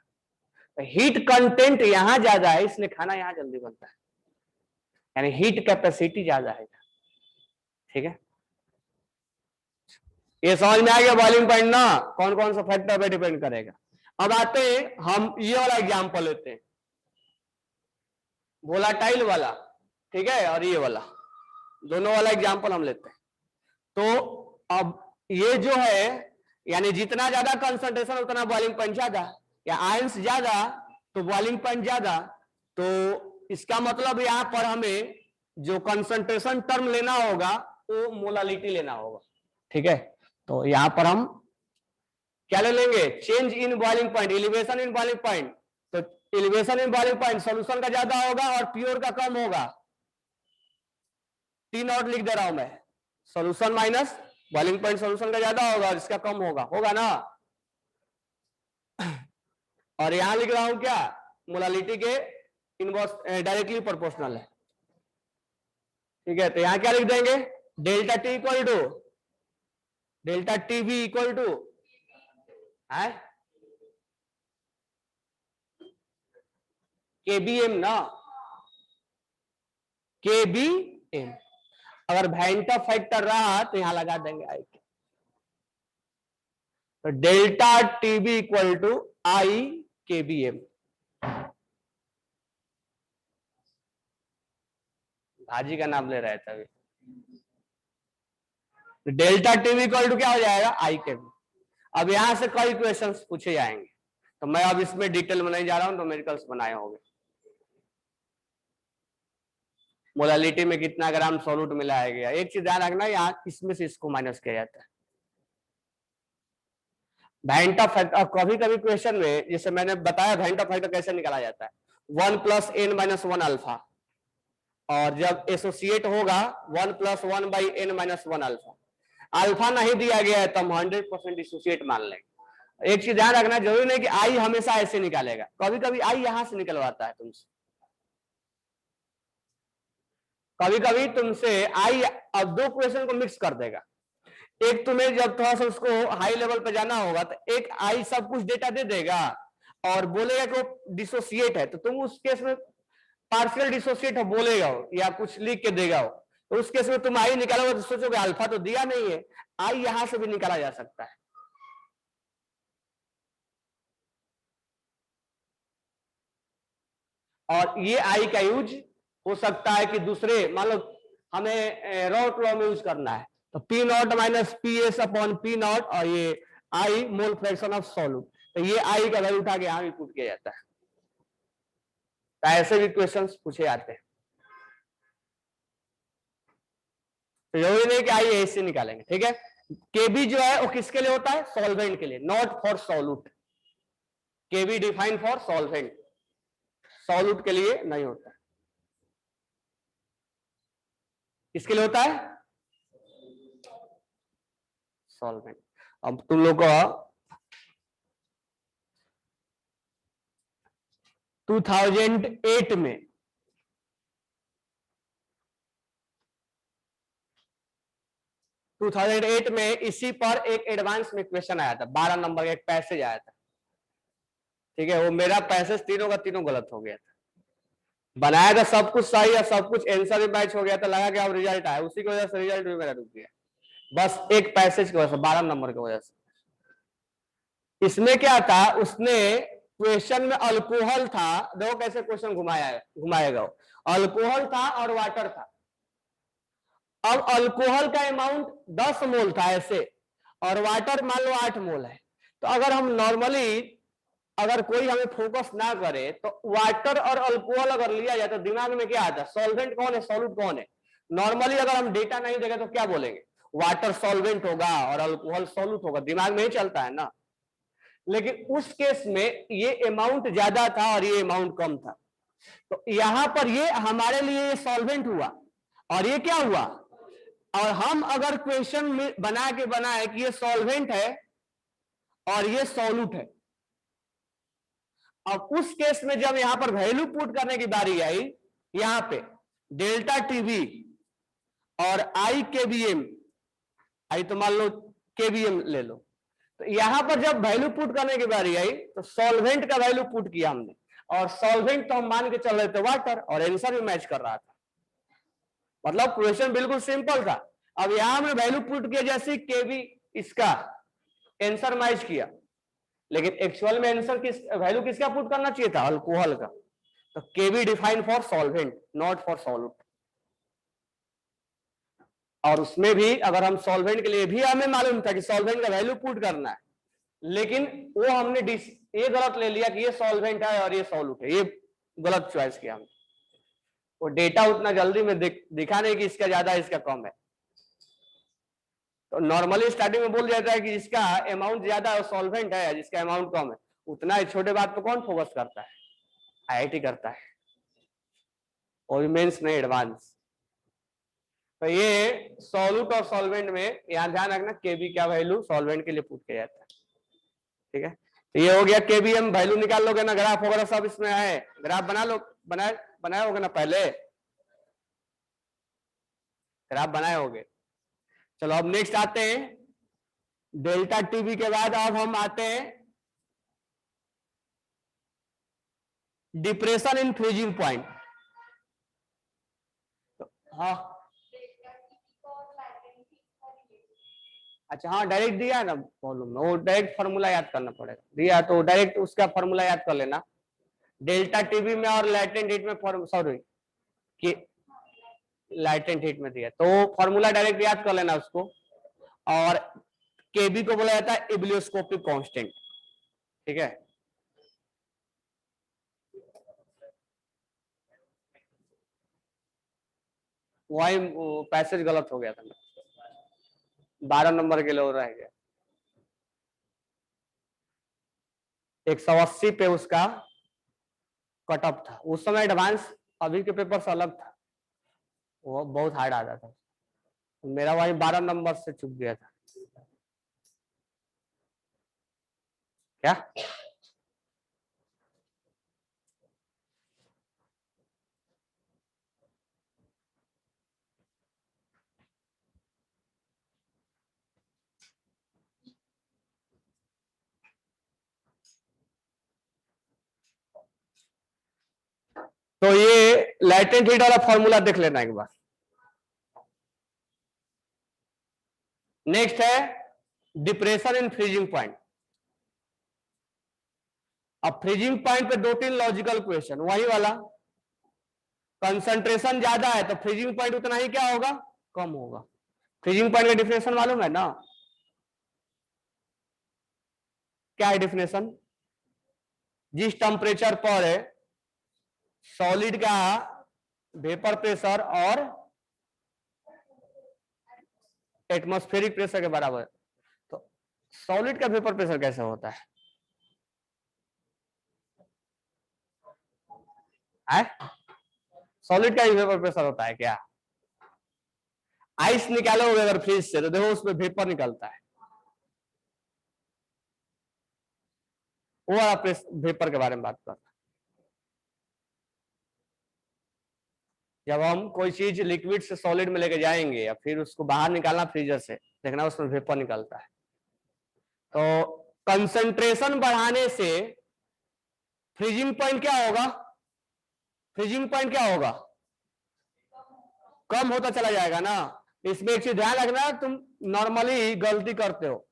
[SPEAKER 1] हीट कंटेंट यहां ज्यादा है, इसलिए खाना यहां जल्दी बनता है, यानी हीट कैपेसिटी ज्यादा है। ठीक है, ये समझ में आ गया बॉइलिंग पॉइंट ना, कौन कौन सा फैक्टर पे डिपेंड करेगा। अब आते हैं हम ये वाला एग्जांपल लेते हैं, वोलाटाइल वाला, ठीक है, और ये वाला, दोनों वाला एग्जांपल हम लेते हैं। तो अब ये जो है, यानी जितना ज्यादा कंसंट्रेशन उतना बॉइलिंग पॉइंट ज्यादा, या आयंस ज्यादा तो बॉइलिंग पॉइंट ज्यादा। तो इसका मतलब यहां पर हमें जो कंसंट्रेशन टर्म लेना होगा वो मोलालिटी लेना होगा। ठीक है, तो यहां पर हम क्या ले लेंगे, change in boiling point, elevation in boiling point. तो elevation in boiling point solution का ज्यादा होगा और प्योर का कम होगा। टी नॉट लिख दे रहा हूं मैं, solution minus boiling point solution का ज्यादा होगा और इसका कम होगा, होगा ना। और यहां लिख रहा हूं क्या, मोलालिटी के इनवर्स डायरेक्टली प्रोपोर्शनल है। ठीक है, तो यहां क्या लिख देंगे, delta T equal to delta T B equal to है केबीएम ना, केबीएम। अगर वैंटा फैक्टर रहा तो यहां लगा देंगे आई के, तो delta TB equal to I KBM. भाजी का नाम ले रहे थे अभी। तो डेल्टा टीबी इक्वल टू क्या हो जाएगा, आई केबी। अब यहां से कई क्वेश्चंस पूछे जाएंगे, तो मैं अब इसमें डिटेल में नहीं जा रहा हूं, न्यूमेरिकल्स बनाए होंगे। मोलालिटी में कितना ग्राम सॉल्यूट मिलाया गया, एक चीज ध्यान रखना, यहाँ इसमें से इसको माइनस किया जाता है। वैंटा फैक्टर कभी कभी क्वेश्चन में, जैसे मैंने बताया वैंटा फैक्टर कैसे निकाला जाता है, 1 + n - 1 अल्फा, और जब एसोसिएट होगा 1 + 1 / n - 1 अल्फा। अल्फा नहीं दिया गया है तो हम 100% एसोसिएट मान लेंगे। एक चीज ध्यान रखना, जरूरी नहीं कि आई हमेशा ऐसे निकालेगा, कभी कभी आई यहां से निकलवाता है तुमसे, कभी कभी तुमसे आई अब दो क्वेश्चन को मिक्स कर देगा। एक तुम्हें जब थोड़ा सा उसको हाई लेवल पे जाना होगा तो एक आई सब कुछ डेटा दे देगा और बोलेगा कि वो डिसोसिएट है, तो तुम उस केस में पार्शियल डिसोसिएट हो बोलेगा हो या कुछ लिख के देगा हो, तो उस केस में तुम आई निकालोगे तो सोचोगे अल्फा तो दिया नहीं है, आई यहां से भी निकाला जा सकता है। और ये आई का यूज हो सकता है कि दूसरे, मान लो हमें रॉट लॉ में यूज करना है, तो P not minus P S upon P not, और ये आई मोल फ्रैक्शन ऑफ सॉल्यूट, तो ये आई का वैल्यू उठा के यहां भी पुट किया जाता है। तो ऐसे भी क्वेश्चंस पूछे जाते हैं, तो जरूरी नहीं कि आई ऐसे निकालेंगे। ठीक है, केबी जो है वो किसके लिए होता है, सॉल्वेंट के लिए, not for solute. KB define for solvent, solute के लिए नहीं होता है। किसके लिए होता है, सॉल्वेंट। अब तुम लोग को 2008 में 2008 में इसी पर एक एडवांस में क्वेश्चन आया था, 12 नंबर का एक पैसेज आया था। ठीक है, वो मेरा पैसेज तीनों का तीनों गलत हो गया था, बनाया था सब कुछ सही है, सब कुछ आंसर भी मैच हो गया था, लगा कि अब रिजल्ट आया, उसी की वजह से रिजल्ट भी मेरा रुक गया, बस एक पैसेज की वजह से, 12 नंबर की वजह से। इसमें क्या था, उसने क्वेश्चन में अल्कोहल था, देखो कैसे क्वेश्चन घुमाएगा, अल्कोहल था और वाटर था। अब अल्कोहल का अमाउंट 10 मोल था ऐसे, और वाटर मान लो 8 मोल है। तो अगर हम नॉर्मली, अगर कोई हमें फोकस ना करे तो वाटर और अल्कोहल अगर लिया जाए तो दिमाग में क्या आता है, सॉल्वेंट कौन है, सॉल्यूट कौन है। नॉर्मली अगर हम डेटा नहीं देंगे तो क्या बोलेंगे, वाटर सॉल्वेंट होगा और अल्कोहल सॉल्यूट होगा, दिमाग में ही चलता है ना। लेकिन उस केस में ये अमाउंट ज्यादा था और ये अमाउंट कम था, तो यहां पर ये हमारे लिए सॉल्वेंट हुआ और ये क्या हुआ, और हम अगर क्वेश्चन में बना के बनाए कि ये सॉल्वेंट है और ये सॉल्यूट है, अब उस केस में जब यहां पर वैल्यू पुट करने की बारी आई, यहां पे डेल्टा टीवी और आई केबीएम, आई तो मान लो केबीएम ले लो, तो यहां पर जब वैल्यू पुट करने की बारी आई तो सॉल्वेंट का वैल्यू पुट किया हमने, और सॉल्वेंट तो हम मान के चल रहे थे वाटर, और आंसर भी मैच कर रहा था। मतलब क्वेश्चन बिल्कुल सिंपल था। अब यहां हमने वैल्यू पुट किया जैसे केवी, इसका आंसर मैच किया, लेकिन एक्चुअल में आंसर किस वैल्यू किसका पुट करना चाहिए था? अल्कोहल का। तो K b define for solvent, not for solute. और उसमें भी अगर हम सॉल्वेंट के लिए भी हमें मालूम था कि सॉल्वेंट का वैल्यू पुट करना है, लेकिन वो हमने ये गलत ले लिया कि ये सॉल्वेंट है और ये सॉल्यूट है, ये गलत चॉइस किया हमने। वो डेटा उतना जल्दी में दिखा नहीं कि इसका ज्यादा है इसका कम है। तो नॉर्मली स्टार्टिंग में बोल जाता है कि जिसका अमाउंट ज्यादा है सॉल्वेंट है, जिसका अमाउंट कम है। उतना छोटे बात पे कौन फोकस करता है? आईआईटी करता है, और मेंस नहीं, एडवांस। तो ये सॉल्यूट और सॉल्वेंट में यहां ध्यान रखना केबी का वैल्यू सॉल्वेंट के लिए पुट किया जाता है। ठीक है, तो ये हो गया केबी। हम वैल्यू निकाल लोगे ना, ग्राफ वगैरह सब इसमें है, ग्राफ बना लो, बनाए होगे ना पहले, ग्राफ बनाए होगे। चलो अब नेक्स्ट आते हैं डेल्टा टीबी के बाद। अब हम आते हैं डिप्रेशन इन फ्रीजिंग पॉइंट। हाँ अच्छा, हाँ डायरेक्ट दिया है ना वॉल्यूम में, वो डायरेक्ट फार्मूला याद करना पड़ेगा। दिया तो डायरेक्ट उसका फार्मूला याद कर लेना। डेल्टा टीबी में और लैटेंट हीट में, सॉरी कि लैटेंट हीट में दिया, तो फार्मूला डायरेक्ट याद कर लेना उसको। और केबी को बोला जाता है इबिलियोस्कोपिक कांस्टेंट। ठीक है, वही पैसेज गलत हो गया था, 12 नंबर के लिए हो रहा है। 180 पे उसका कट ऑफ था उस समय, एडवांस अभी के पेपर से अलग था, वो बहुत हार्ड आता था। मेरा वही 12 नंबर से चुक गया था। क्या तो ये लैटेंट हीट वाला फॉर्मूला देख लेना एक बार। नेक्स्ट है डिप्रेशन इन फ्रीजिंग पॉइंट। अब फ्रीजिंग पॉइंट पे 2-3 लॉजिकल क्वेश्चन, वही वाला। कंसंट्रेशन ज्यादा है तो फ्रीजिंग पॉइंट उतना ही क्या होगा? कम होगा। फ्रीजिंग पॉइंट का डिफिनेशन मालूम है ना? क्या है डिफिनेशन? जिस टेम्परेचर पर सॉलिड का वेपर प्रेशर और एटमॉस्फेरिक प्रेशर के बराबर, तो सॉलिड का वेपर प्रेशर कैसे होता है? सॉलिड का ही वेपर प्रेशर होता है क्या? आइस निकालोगे अगर फ्रिज से तो देखो उसमें वेपर निकलता है, वो आप वेपर के बारे में बात कर। जब हम कोई चीज लिक्विड से सॉलिड में लेके जाएंगे या फिर उसको बाहर निकालना फ्रीजर से, देखना उसमें वेपर निकलता है। तो कंसंट्रेशन बढ़ाने से फ्रीजिंग पॉइंट क्या होगा? फ्रीजिंग पॉइंट क्या होगा? कम होता चला जाएगा ना। इसमें एक चीज ध्यान रखना, तुम नॉर्मली गलती करते हो,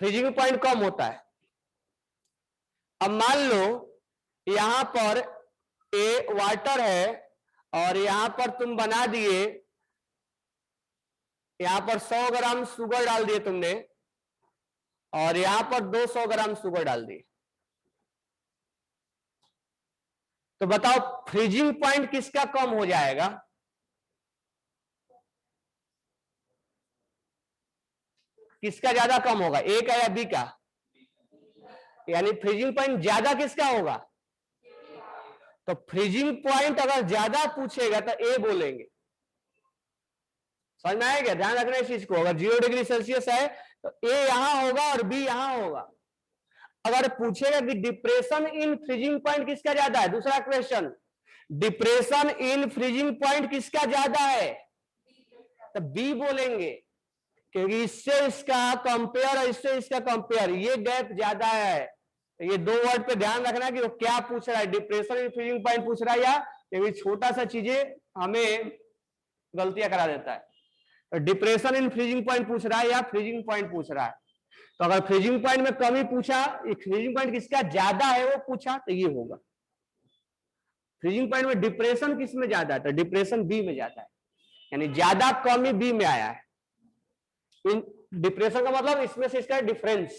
[SPEAKER 1] फ्रीजिंग पॉइंट कम होता है। अब मान लो यहां पर ए वाटर है और यहां पर तुम बना दिए, यहां पर 100 ग्राम शुगर डाल दिए तुमने, और यहां पर 200 ग्राम शुगर डाल दिए, तो बताओ फ्रीजिंग पॉइंट किसका कम हो जाएगा? किसका ज्यादा कम होगा, ए का या बी का? यानी फ्रीजिंग पॉइंट ज्यादा किसका होगा? तो फ्रीजिंग पॉइंट अगर ज्यादा पूछेगा तो ए बोलेंगे। समझ में आएगा? ध्यान रखना इस चीज को। अगर 0 डिग्री सेल्सियस है तो ए यहां होगा और बी यहां होगा। अगर पूछेगा कि डिप्रेशन इन फ्रीजिंग पॉइंट किसका ज्यादा है, दूसरा question, depression in freezing point किसका ज्यादा है, तो बी बोलेंगे। क्योंकि इससे इसका कंपेयर और इससे इसका कंपेयर, ये गैप ज्यादा है। ये दो वर्ड पे ध्यान रखना कि वो क्या पूछ रहा है, डिप्रेशन इन फ्रीजिंग पॉइंट पूछ रहा है या, क्योंकि छोटा सा चीजें हमें गलतियां करा देता है। तो डिप्रेशन इन फ्रीजिंग पॉइंट पूछ रहा है या फ्रीजिंग पॉइंट पूछ रहा है। तो अगर फ्रीजिंग पॉइंट में कमी पूछा, फ्रीजिंग पॉइंट किसका ज्यादा है वो पूछा, तो ये होगा। फ्रीजिंग पॉइंट में डिप्रेशन किस में ज्यादा है, तो डिप्रेशन बी में ज्यादा है, यानी ज्यादा कमी बी में आया है। इन डिप्रेशन का मतलब इसमें से इसका डिफरेंस,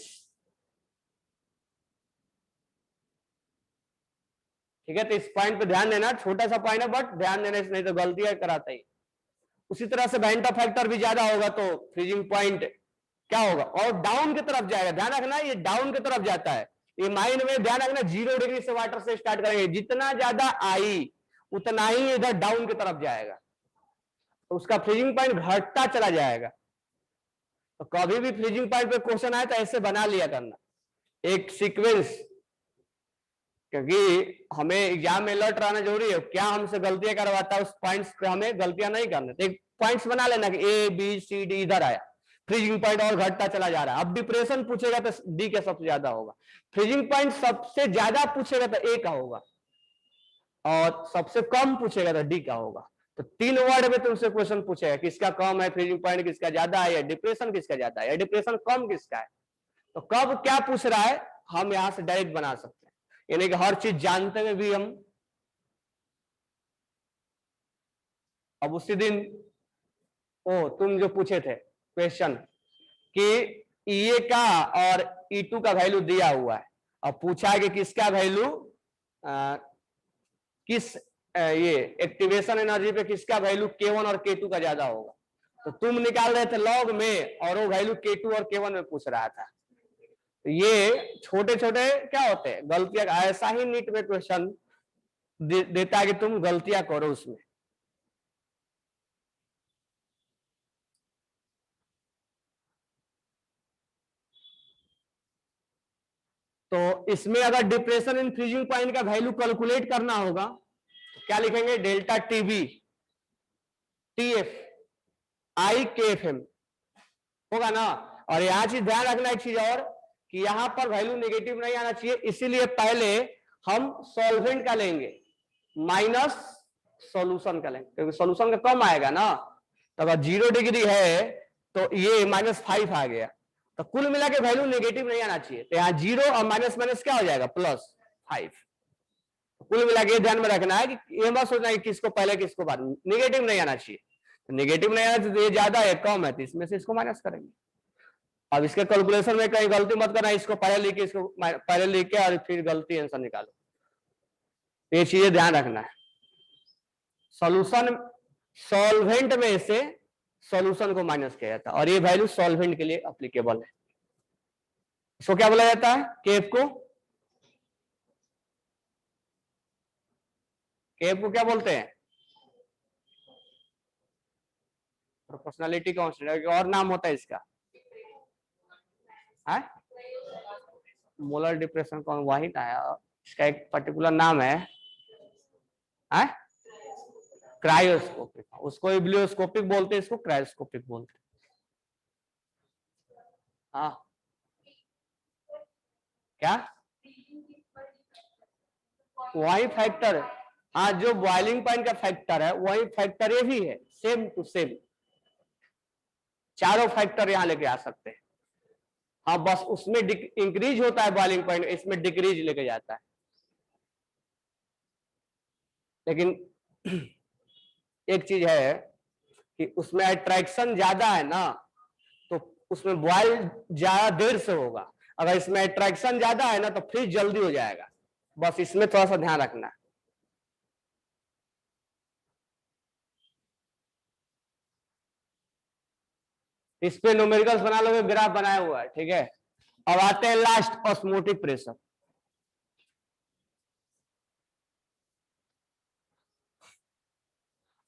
[SPEAKER 1] ठीक है। तो इस पॉइंट पे ध्यान देना, छोटा सा पॉइंट है बट ध्यान देना, नहीं तो गलतियां कराता ही। उसी तरह से वेंटा फैक्टर भी ज्यादा होगा तो फ्रीजिंग पॉइंट क्या होगा, और डाउन की तरफ जाएगा। ध्यान रखना ये डाउन की तरफ जाता है, ये माइंड में ध्यान रखना। 0 डिग्री से वाटर से स्टार्ट करेंगे, जितना ज्यादा आई उतना ही इधर डाउन की तरफ जाएगा, तो उसका फ्रीजिंग पॉइंट घटता चला जाएगा। तो कभी भी फ्रीजिंग पॉइंट पे क्वेश्चन आए तो ऐसे बना लिया करना एक सीक्वेंस, क्योंकि हमें एग्जाम में अलर्ट रहना जरूरी है। क्या हमसे गलतियां करवाता है, उस पॉइंट्स पे हमें गलतियां नहीं करनी। तो एक पॉइंट्स बना लेना कि ए बी सी डी, इधर आया फ्रीजिंग पॉइंट और घटता चला जा रहा है। अब डिप्रेशन पूछेगा तो डी का सबसे ज्यादा होगा, फ्रीजिंग पॉइंट सबसे ज्यादा पूछेगा तो ए का होगा, और सबसे कम पूछेगा तो डी का होगा। तो 3 वर्ड में तुमसे क्वेश्चन पूछेगा, किसका कम है फ्रीजिंग पॉइंट, किसका ज्यादा है, या डिप्रेशन किसका ज्यादा है, या डिप्रेशन कम किसका है। तो कब क्या पूछ रहा है हम यहां से डायरेक्ट बना सकते हैं, यानी कि हर चीज जानते हुए भी हम। अब उसी दिन तुम जो पूछे थे क्वेश्चन कि E का और E2 का वैल्यू दिया हुआ है, अब पूछा है कि किसका वैल्यू किस ये एक्टिवेशन एनर्जी पे किसका वैल्यू K1 और K2 का ज्यादा होगा। तो तुम निकाल रहे थे लॉग में और वो वैल्यू K2 और K1 में पूछ रहा था। तो ये छोटे छोटे क्या होते हैं गलतियां, ऐसा ही नीट में क्वेश्चन देता है कि तुम गलतियां करो उसमें। तो इसमें अगर डिप्रेशन इन फ्रीजिंग पॉइंट का वैल्यू कैलकुलेट करना होगा तो क्या लिखेंगे, डेल्टा टीबी टीएफ आई के एफ एम होगा ना। और यहां चीज ध्यान रखना एक चीज और, कि यहां पर वैल्यू नेगेटिव नहीं आना चाहिए, इसीलिए पहले हम सॉल्वेंट का लेंगे माइनस सॉल्यूशन का लेंगे, क्योंकि सॉल्यूशन का कम आएगा ना। तो अगर 0 डिग्री है तो ये -5 आ गया, तो कुल मिला के वैल्यू नेगेटिव नहीं आना चाहिए। तो यहाँ 0 और माइनस माइनस क्या हो जाएगा, +5। कुल मिला के ध्यान में रखना है कि ये मत सोचना कि किसको पहले किसको बाद, नेगेटिव नहीं आना चाहिए। तो नेगेटिव नहीं आना चाहिए, ये ज्यादा है कम है तो इसमें से इसको माइनस करेंगे। अब इसके कैलकुलेशन में कहीं गलती मत करना, इसको पहले लिख के इसको पहले लिख के और फिर गलती आंसर निकालो, ये चीजें ध्यान रखना है। सॉल्यूशन सॉल्वेंट में से सॉल्यूशन को माइनस किया जाता है, और ये वैल्यू सॉल्वेंट के लिए एप्लीकेबल है। इसको क्या बोला जाता है, केफ को, केफ को क्या बोलते हैं, प्रोपोर्शनलिटी कांस्टेंट, और नाम होता है इसका, है मोलर डिप्रेशन कौन, वही ना है, इसका एक पर्टिकुलर नाम है क्रायोस्कोपिक, उसको इब्लियोस्कोपिक बोलते हैं, इसको क्रायोस्कोपिक बोलते हैं। हाँ क्या, वही फैक्टर है, हाँ जो बॉइलिंग पॉइंट का फैक्टर है वही फैक्टर ये भी है, सेम टू सेम, चारों फैक्टर यहां लेके आ सकते हैं। हाँ बस उसमें इंक्रीज होता है बॉइलिंग पॉइंट, इसमें डिक्रीज लेके जाता है। लेकिन एक चीज है कि उसमें अट्रैक्शन ज्यादा है ना, तो उसमें बॉयल ज्यादा देर से होगा। अगर इसमें अट्रैक्शन ज्यादा है ना तो फ्रीज जल्दी हो जाएगा, बस इसमें थोड़ा सा ध्यान रखना है। इस पे न्यूमेरिकल्स बना लोगे, ग्राफ बनाया हुआ है, ठीक है। अब आते हैं लास्ट, ऑस्मोटिक प्रेशर।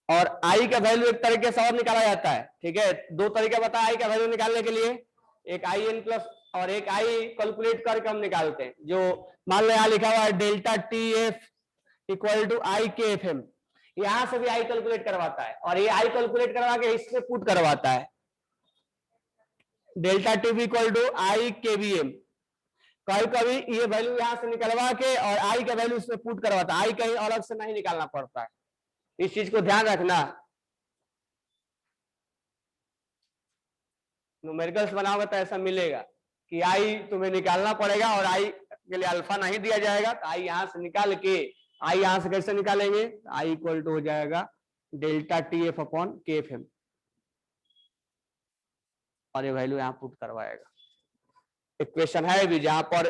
[SPEAKER 1] और आई का वैल्यू एक तरीके से और निकाला जाता है, ठीक है। 2 तरीका बताया आई का वैल्यू निकालने के लिए, एक आई एन प्लस और एक आई कैलकुलेट करके हम निकालते हैं। जो मान लो यहां लिखा हुआ है delta T F equal to I K F M, यहां से भी आई कैलकुलेट करवाता है, और ये आई कैलकुलेट करवा के इसमें पुट करवाता है। Delta T B equal to I K B M. कभी कभी ये वैल्यू यहां से निकलवा के और आई का वैल्यू इसमें पुट करवाता है, आई कहीं अलग से नहीं निकालना पड़ता है, इस चीज को ध्यान रखना। न्यूमेरिकल्स बनाओगे तो ऐसा मिलेगा कि आई तुम्हें निकालना पड़ेगा और आई के लिए अल्फा नहीं दिया जाएगा, तो आई यहां से निकाल के, आई यहां से कैसे निकालेंगे, आई इक्वल टू हो जाएगा डेल्टा टी एफ अपॉन के एफ एम, और ये वैल्यू यहां पुट करवाएगा। इक्वेशन है भी जहां पर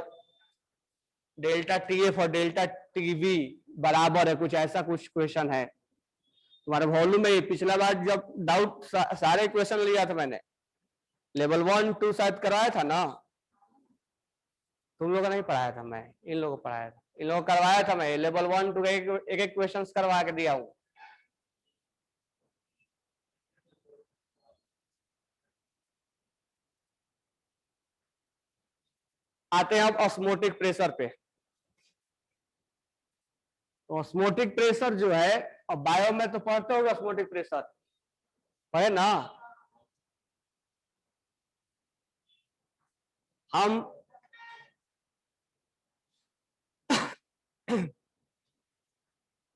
[SPEAKER 1] डेल्टा टी एफ और डेल्टा टी वी बराबर है, कुछ ऐसा कुछ क्वेश्चन है तुम्हारे वॉल्यूम में। पिछला बार जब डाउट सारे क्वेश्चन लिया था मैंने, लेवल 1 2 शायद कराया था ना, तुम लोगों को नहीं पढ़ाया था, मैं इन लोगों को पढ़ाया था, इन लोगों को करवाया था मैं, लेवल 1 2 एक एक क्वेश्चन करवा के दिया हूं। आते हैं अब ऑस्मोटिक प्रेशर पे। तो ऑस्मोटिक प्रेशर जो है, अब बायो में तो पढ़ते होगा ऑस्मोटिक प्रेशर, पढ़े ना। हम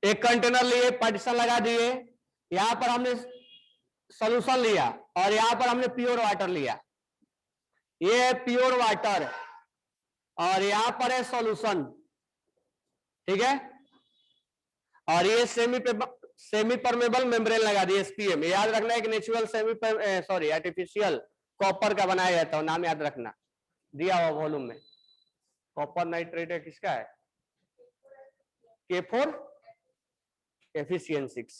[SPEAKER 1] एक कंटेनर लिए, पार्टीशन लगा दिए, यहां पर हमने सॉल्यूशन लिया और यहां पर हमने प्योर वाटर लिया, ये है प्योर वाटर और यहां पर है सॉल्यूशन, ठीक है। और ये सेमी परमेबल मेम्ब्रेन लगा दिए, एसपीएम, याद रखना, एक नेचुरल सॉरी आर्टिफिशियल कॉपर का बनाया जाता है, नाम याद रखना, दिया हुआ वॉल्यूम में। कॉपर नाइट्रेट है, किसका है, K4 Fe6,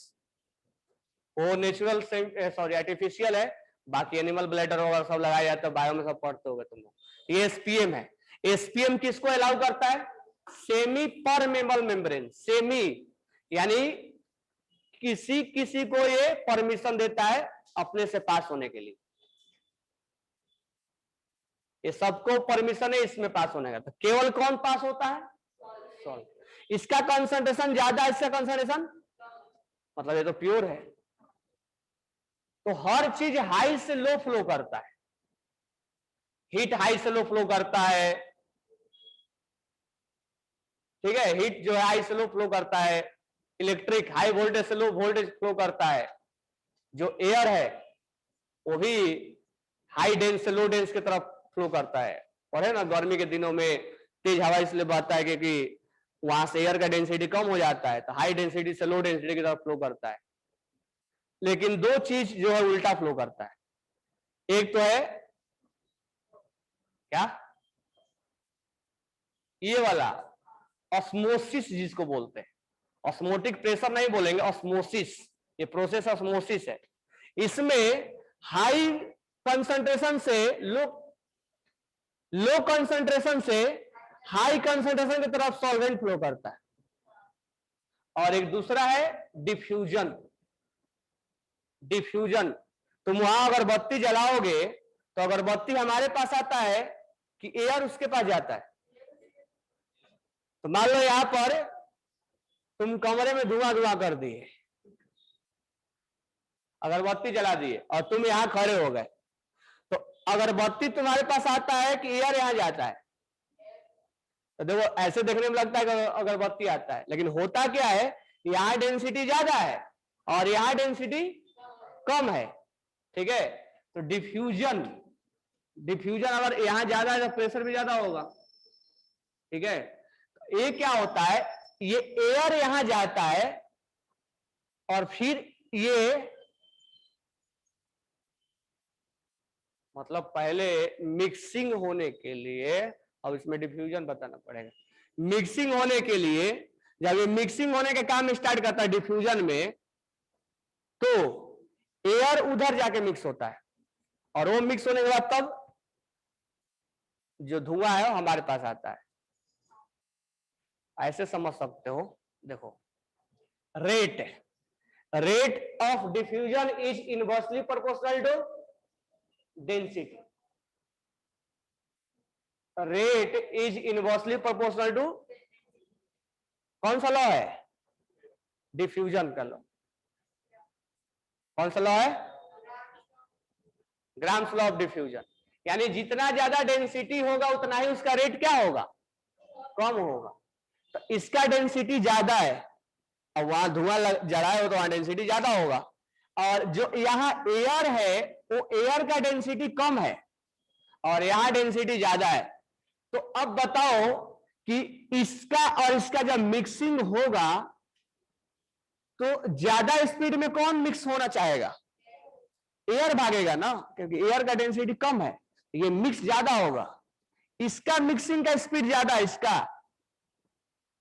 [SPEAKER 1] वो नेचुरल सॉरी आर्टिफिशियल है, बाकी एनिमल ब्लैडर वगैरह सब लगाया जाता है, बायो में सब पढ़ते होगे तुम लोग। ये एसपीएम है। एसपीएम किसको अलाउ करता है, सेमी परमेबल मेम्ब्रेन, सेमी यानी किसी किसी को ये परमिशन देता है अपने से पास होने के लिए, ये सबको परमिशन है इसमें पास होने का, तो केवल कौन पास होता है, सॉल्ट। इसका कंसंट्रेशन ज्यादा है, इसका कंसंट्रेशन, मतलब ये तो प्योर है, तो हर चीज हाई से लो फ्लो करता है, हीट हाई से लो फ्लो करता है, ठीक है, हीट जो है हाई से लो फ्लो करता है, इलेक्ट्रिक हाई वोल्टेज से लो वोल्टेज फ्लो करता है, जो एयर है वो भी हाई डेंस से लो डेंस की तरफ फ्लो करता है, और है ना गर्मी के दिनों में तेज हवा इसलिए बहता है क्योंकि वहां से एयर का डेंसिटी कम हो जाता है, तो हाई डेंसिटी से लो डेंसिटी की तरफ फ्लो करता है। लेकिन दो चीज जो है उल्टा फ्लो करता है, एक तो है क्या, ये वाला ऑस्मोसिस जिसको बोलते हैं, ऑस्मोटिक प्रेशर नहीं बोलेंगे, ऑस्मोसिस, ये प्रोसेस ऑस्मोसिस है। इसमें हाई कंसंट्रेशन से लो कंसंट्रेशन से हाई कंसंट्रेशन की तरफ सॉल्वेंट फ्लो करता है, और एक दूसरा है डिफ्यूजन। डिफ्यूजन, तुम वहां अगरबत्ती जलाओगे तो अगरबत्ती हमारे पास आता है कि एयर उसके पास जाता है, तो मान लो यहां पर तुम कमरे में धुआं धुआं कर दिए, अगरबत्ती जला दिए और तुम यहां खड़े हो गए, तो अगरबत्ती तुम्हारे पास आता है कि एयर यहां जाता है, तो देखो ऐसे देखने में लगता है कि अगरबत्ती आता है, लेकिन होता क्या है, यहां डेंसिटी ज्यादा है और यहां डेंसिटी कम है, ठीक है। तो डिफ्यूजन, डिफ्यूजन अगर यहां ज्यादा है तो प्रेशर भी ज्यादा होगा, ठीक है। ये क्या होता है, ये एयर यहां जाता है और फिर ये मतलब पहले मिक्सिंग होने के लिए, अब इसमें डिफ्यूजन बताना पड़ेगा, मिक्सिंग होने के लिए जब ये मिक्सिंग होने का काम स्टार्ट करता है डिफ्यूजन में, तो एयर उधर जाके मिक्स होता है और वो मिक्स होने के बाद तब जो धुआं है वो हमारे पास आता है, ऐसे समझ सकते हो। देखो rate, rate of diffusion is inversely proportional to density, rate is inversely proportional to, कौन सा लॉ है, डिफ्यूजन का लॉ, कौन सा लॉ है, ग्राम्स लॉ ऑफ डिफ्यूजन। यानी जितना ज्यादा डेंसिटी होगा उतना ही उसका रेट क्या होगा, कम होगा। तो इसका डेंसिटी ज्यादा है, अब वहां धुआं जलाए हो तो वहां डेंसिटी ज्यादा होगा, और जो यहाँ एयर है वो एयर का डेंसिटी कम है और यहाँ डेंसिटी ज्यादा है। तो अब बताओ कि इसका और इसका जब मिक्सिंग होगा तो ज्यादा स्पीड में कौन मिक्स होना चाहेगा, एयर भागेगा ना, क्योंकि एयर का डेंसिटी कम है, ये मिक्स ज्यादा होगा। इसका मिक्सिंग का स्पीड ज्यादा है इसका,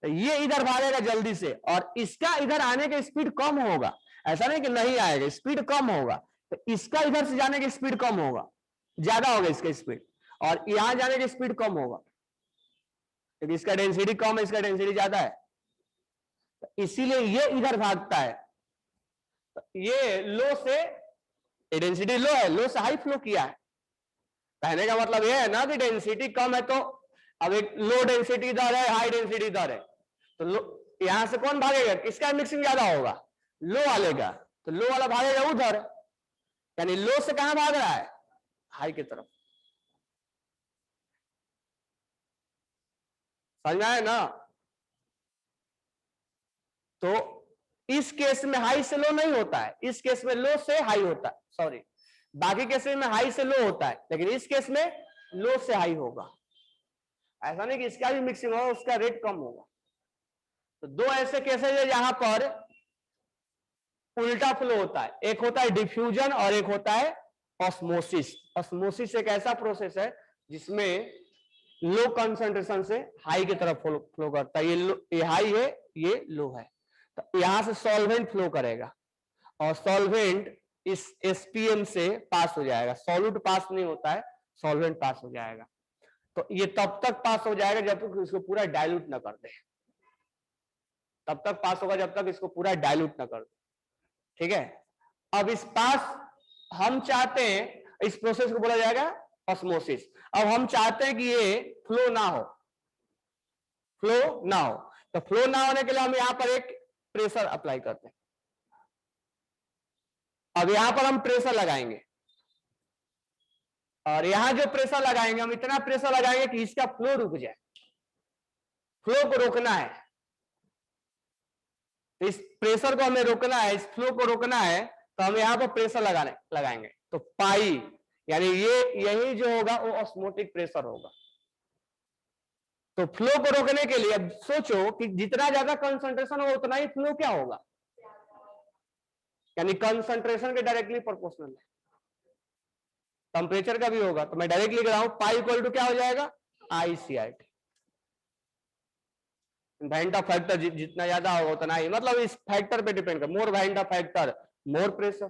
[SPEAKER 1] तो ये इधर भागेगा जल्दी से, और इसका इधर आने का स्पीड कम होगा। ऐसा नहीं कि नहीं आएगा, स्पीड कम होगा, तो इसका इधर से जाने की स्पीड कम होगा, ज्यादा होगा इसका स्पीड, और यहां जाने की स्पीड कम होगा क्योंकि इसका डेंसिटी कम है, इसका डेंसिटी ज्यादा है, तो इसीलिए ये इधर भागता है। तो ये लो से, डेंसिटी लो है, लो से हाई फ्लो किया है। कहने का मतलब ये है ना कि डेंसिटी कम है, तो अब एक लो डेंसिटी इधर है, हाई डेंसिटी इधर है, तो यहां से कौन भागेगा, किसका मिक्सिंग ज्यादा होगा, लो वाले का, तो लो वाला भागेगा उधर, यानी लो से कहां भाग रहा है, हाई की तरफ। समझ में आया ना। तो इस केस में हाई से लो नहीं होता है, इस केस में लो से हाई होता है, सॉरी, बाकी केस में हाई से लो होता है, लेकिन इस केस में लो से हाई होगा। ऐसा नहीं कि इसका भी मिक्सिंग होगा, उसका रेट कम होगा। तो दो ऐसे केसेस है जहां पर उल्टा फ्लो होता है, एक होता है डिफ्यूजन और एक होता है ऑस्मोसिस। ऑस्मोसिस एक ऐसा प्रोसेस है जिसमें लो कंसंट्रेशन से हाई की तरफ फ्लो करता है, ये हाई है, ये लो है, तो यहां से सॉल्वेंट फ्लो करेगा और सॉल्वेंट इस एसपीएम से पास हो जाएगा, सॉल्यूट पास नहीं होता है, सॉल्वेंट पास हो जाएगा। तो ये तब तक पास हो जाएगा जब तक इसको पूरा डाइल्यूट ना कर दे, तब तक पास होगा जब तक इसको पूरा डाइल्यूट ना कर दे, ठीक है। अब इस पास हम चाहते हैं, इस प्रोसेस को बोला जाएगा ऑस्मोसिस। अब हम चाहते हैं कि ये फ्लो ना हो, फ्लो ना हो, तो फ्लो ना होने के लिए हम यहां पर एक प्रेशर अप्लाई करते हैं। अब यहां पर हम प्रेशर लगाएंगे, और यहां जो प्रेशर लगाएंगे हम इतना प्रेशर लगाएंगे कि इसका फ्लो रुक जाए, फ्लो को रोकना है, तो इस प्रेशर को हमें रोकना है, इस फ्लो को रोकना है, तो हम यहां पर प्रेशर लगाएंगे। तो पाई यानी ये यही जो होगा वो ऑस्मोटिक प्रेशर होगा। तो फ्लो को रोकने के लिए अब सोचो कि जितना ज्यादा कंसंट्रेशन होगा उतना ही फ्लो क्या होगा, यानी कंसंट्रेशन के डायरेक्टली प्रोपोर्शनल है। टेम्परेचर का भी होगा, तो मैं डायरेक्टली लिख रहा हूं पाई इक्वल टू क्या हो जाएगा, ICRT। वैंडा फैक्टर जितना ज्यादा होगा उतना ही, मतलब इस फैक्टर पे डिपेंड कर, मोर वैंडा फैक्टर मोर प्रेशर,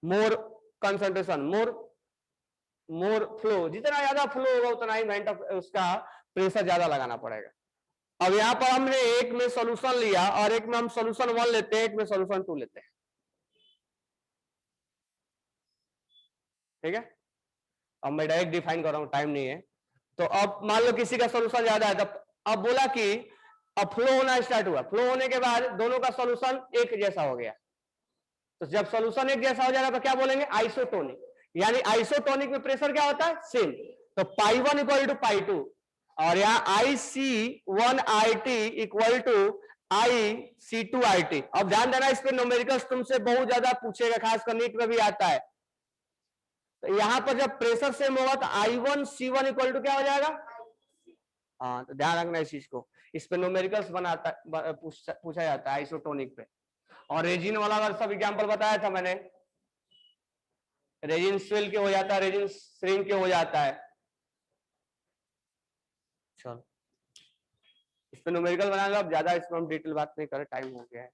[SPEAKER 1] मोर कंसंट्रेशन मोर फ्लो, जितना ज्यादा फ्लो होगा उतना ही वैंडा उसका प्रेशर ज्यादा लगाना पड़ेगा। अब यहां पर हमने एक में सॉल्यूशन लिया और एक में हम सॉल्यूशन 1 लेते हैं, एक में सॉल्यूशन 2 लेते हैं, ठीक है। अब मैं डायरेक्ट डिफाइन कर रहा हूं, टाइम नहीं है। तो अब मान लो किसी का सॉल्यूशन ज्यादा है, तो अब बोला कि अब फ्लो होना स्टार्ट हुआ, फ्लो होने के बाद दोनों का सॉल्यूशन एक जैसा हो गया, तो जब सॉल्यूशन एक जैसा हो जाएगा तो क्या बोलेंगे, आइसोटोनिक। यानी आइसोटोनिक में प्रेशर क्या होता है, सेम। तो पाई 1 इक्वल टू पाई 2, और यहाँ IC1RT इक्वल टू IC2RT। अब ध्यान देना, इस पे न्यूमेरिकल्स तुमसे बहुत ज्यादा पूछेगा, खासकर नीट में भी आता है। तो यहां पर जब प्रेशर सेम होगा तो I1C1 इक्वल टू क्या हो जाएगा, हाँ, तो ध्यान रखना इस चीज को, इस पे न्यूमेरिकल्स पूछा जाता है आइसोटोनिक पे। और रेजिन वाला अगर सब एग्जांपल बताया था मैंने, रेजिन स्विल के हो जाता है, रेजिन श्रिंक के हो जाता है। चलो इस पे न्यूमेरिकल बनाएंगे, अब ज्यादा इसमें हम डिटेल बात नहीं करें, टाइम हो गया है।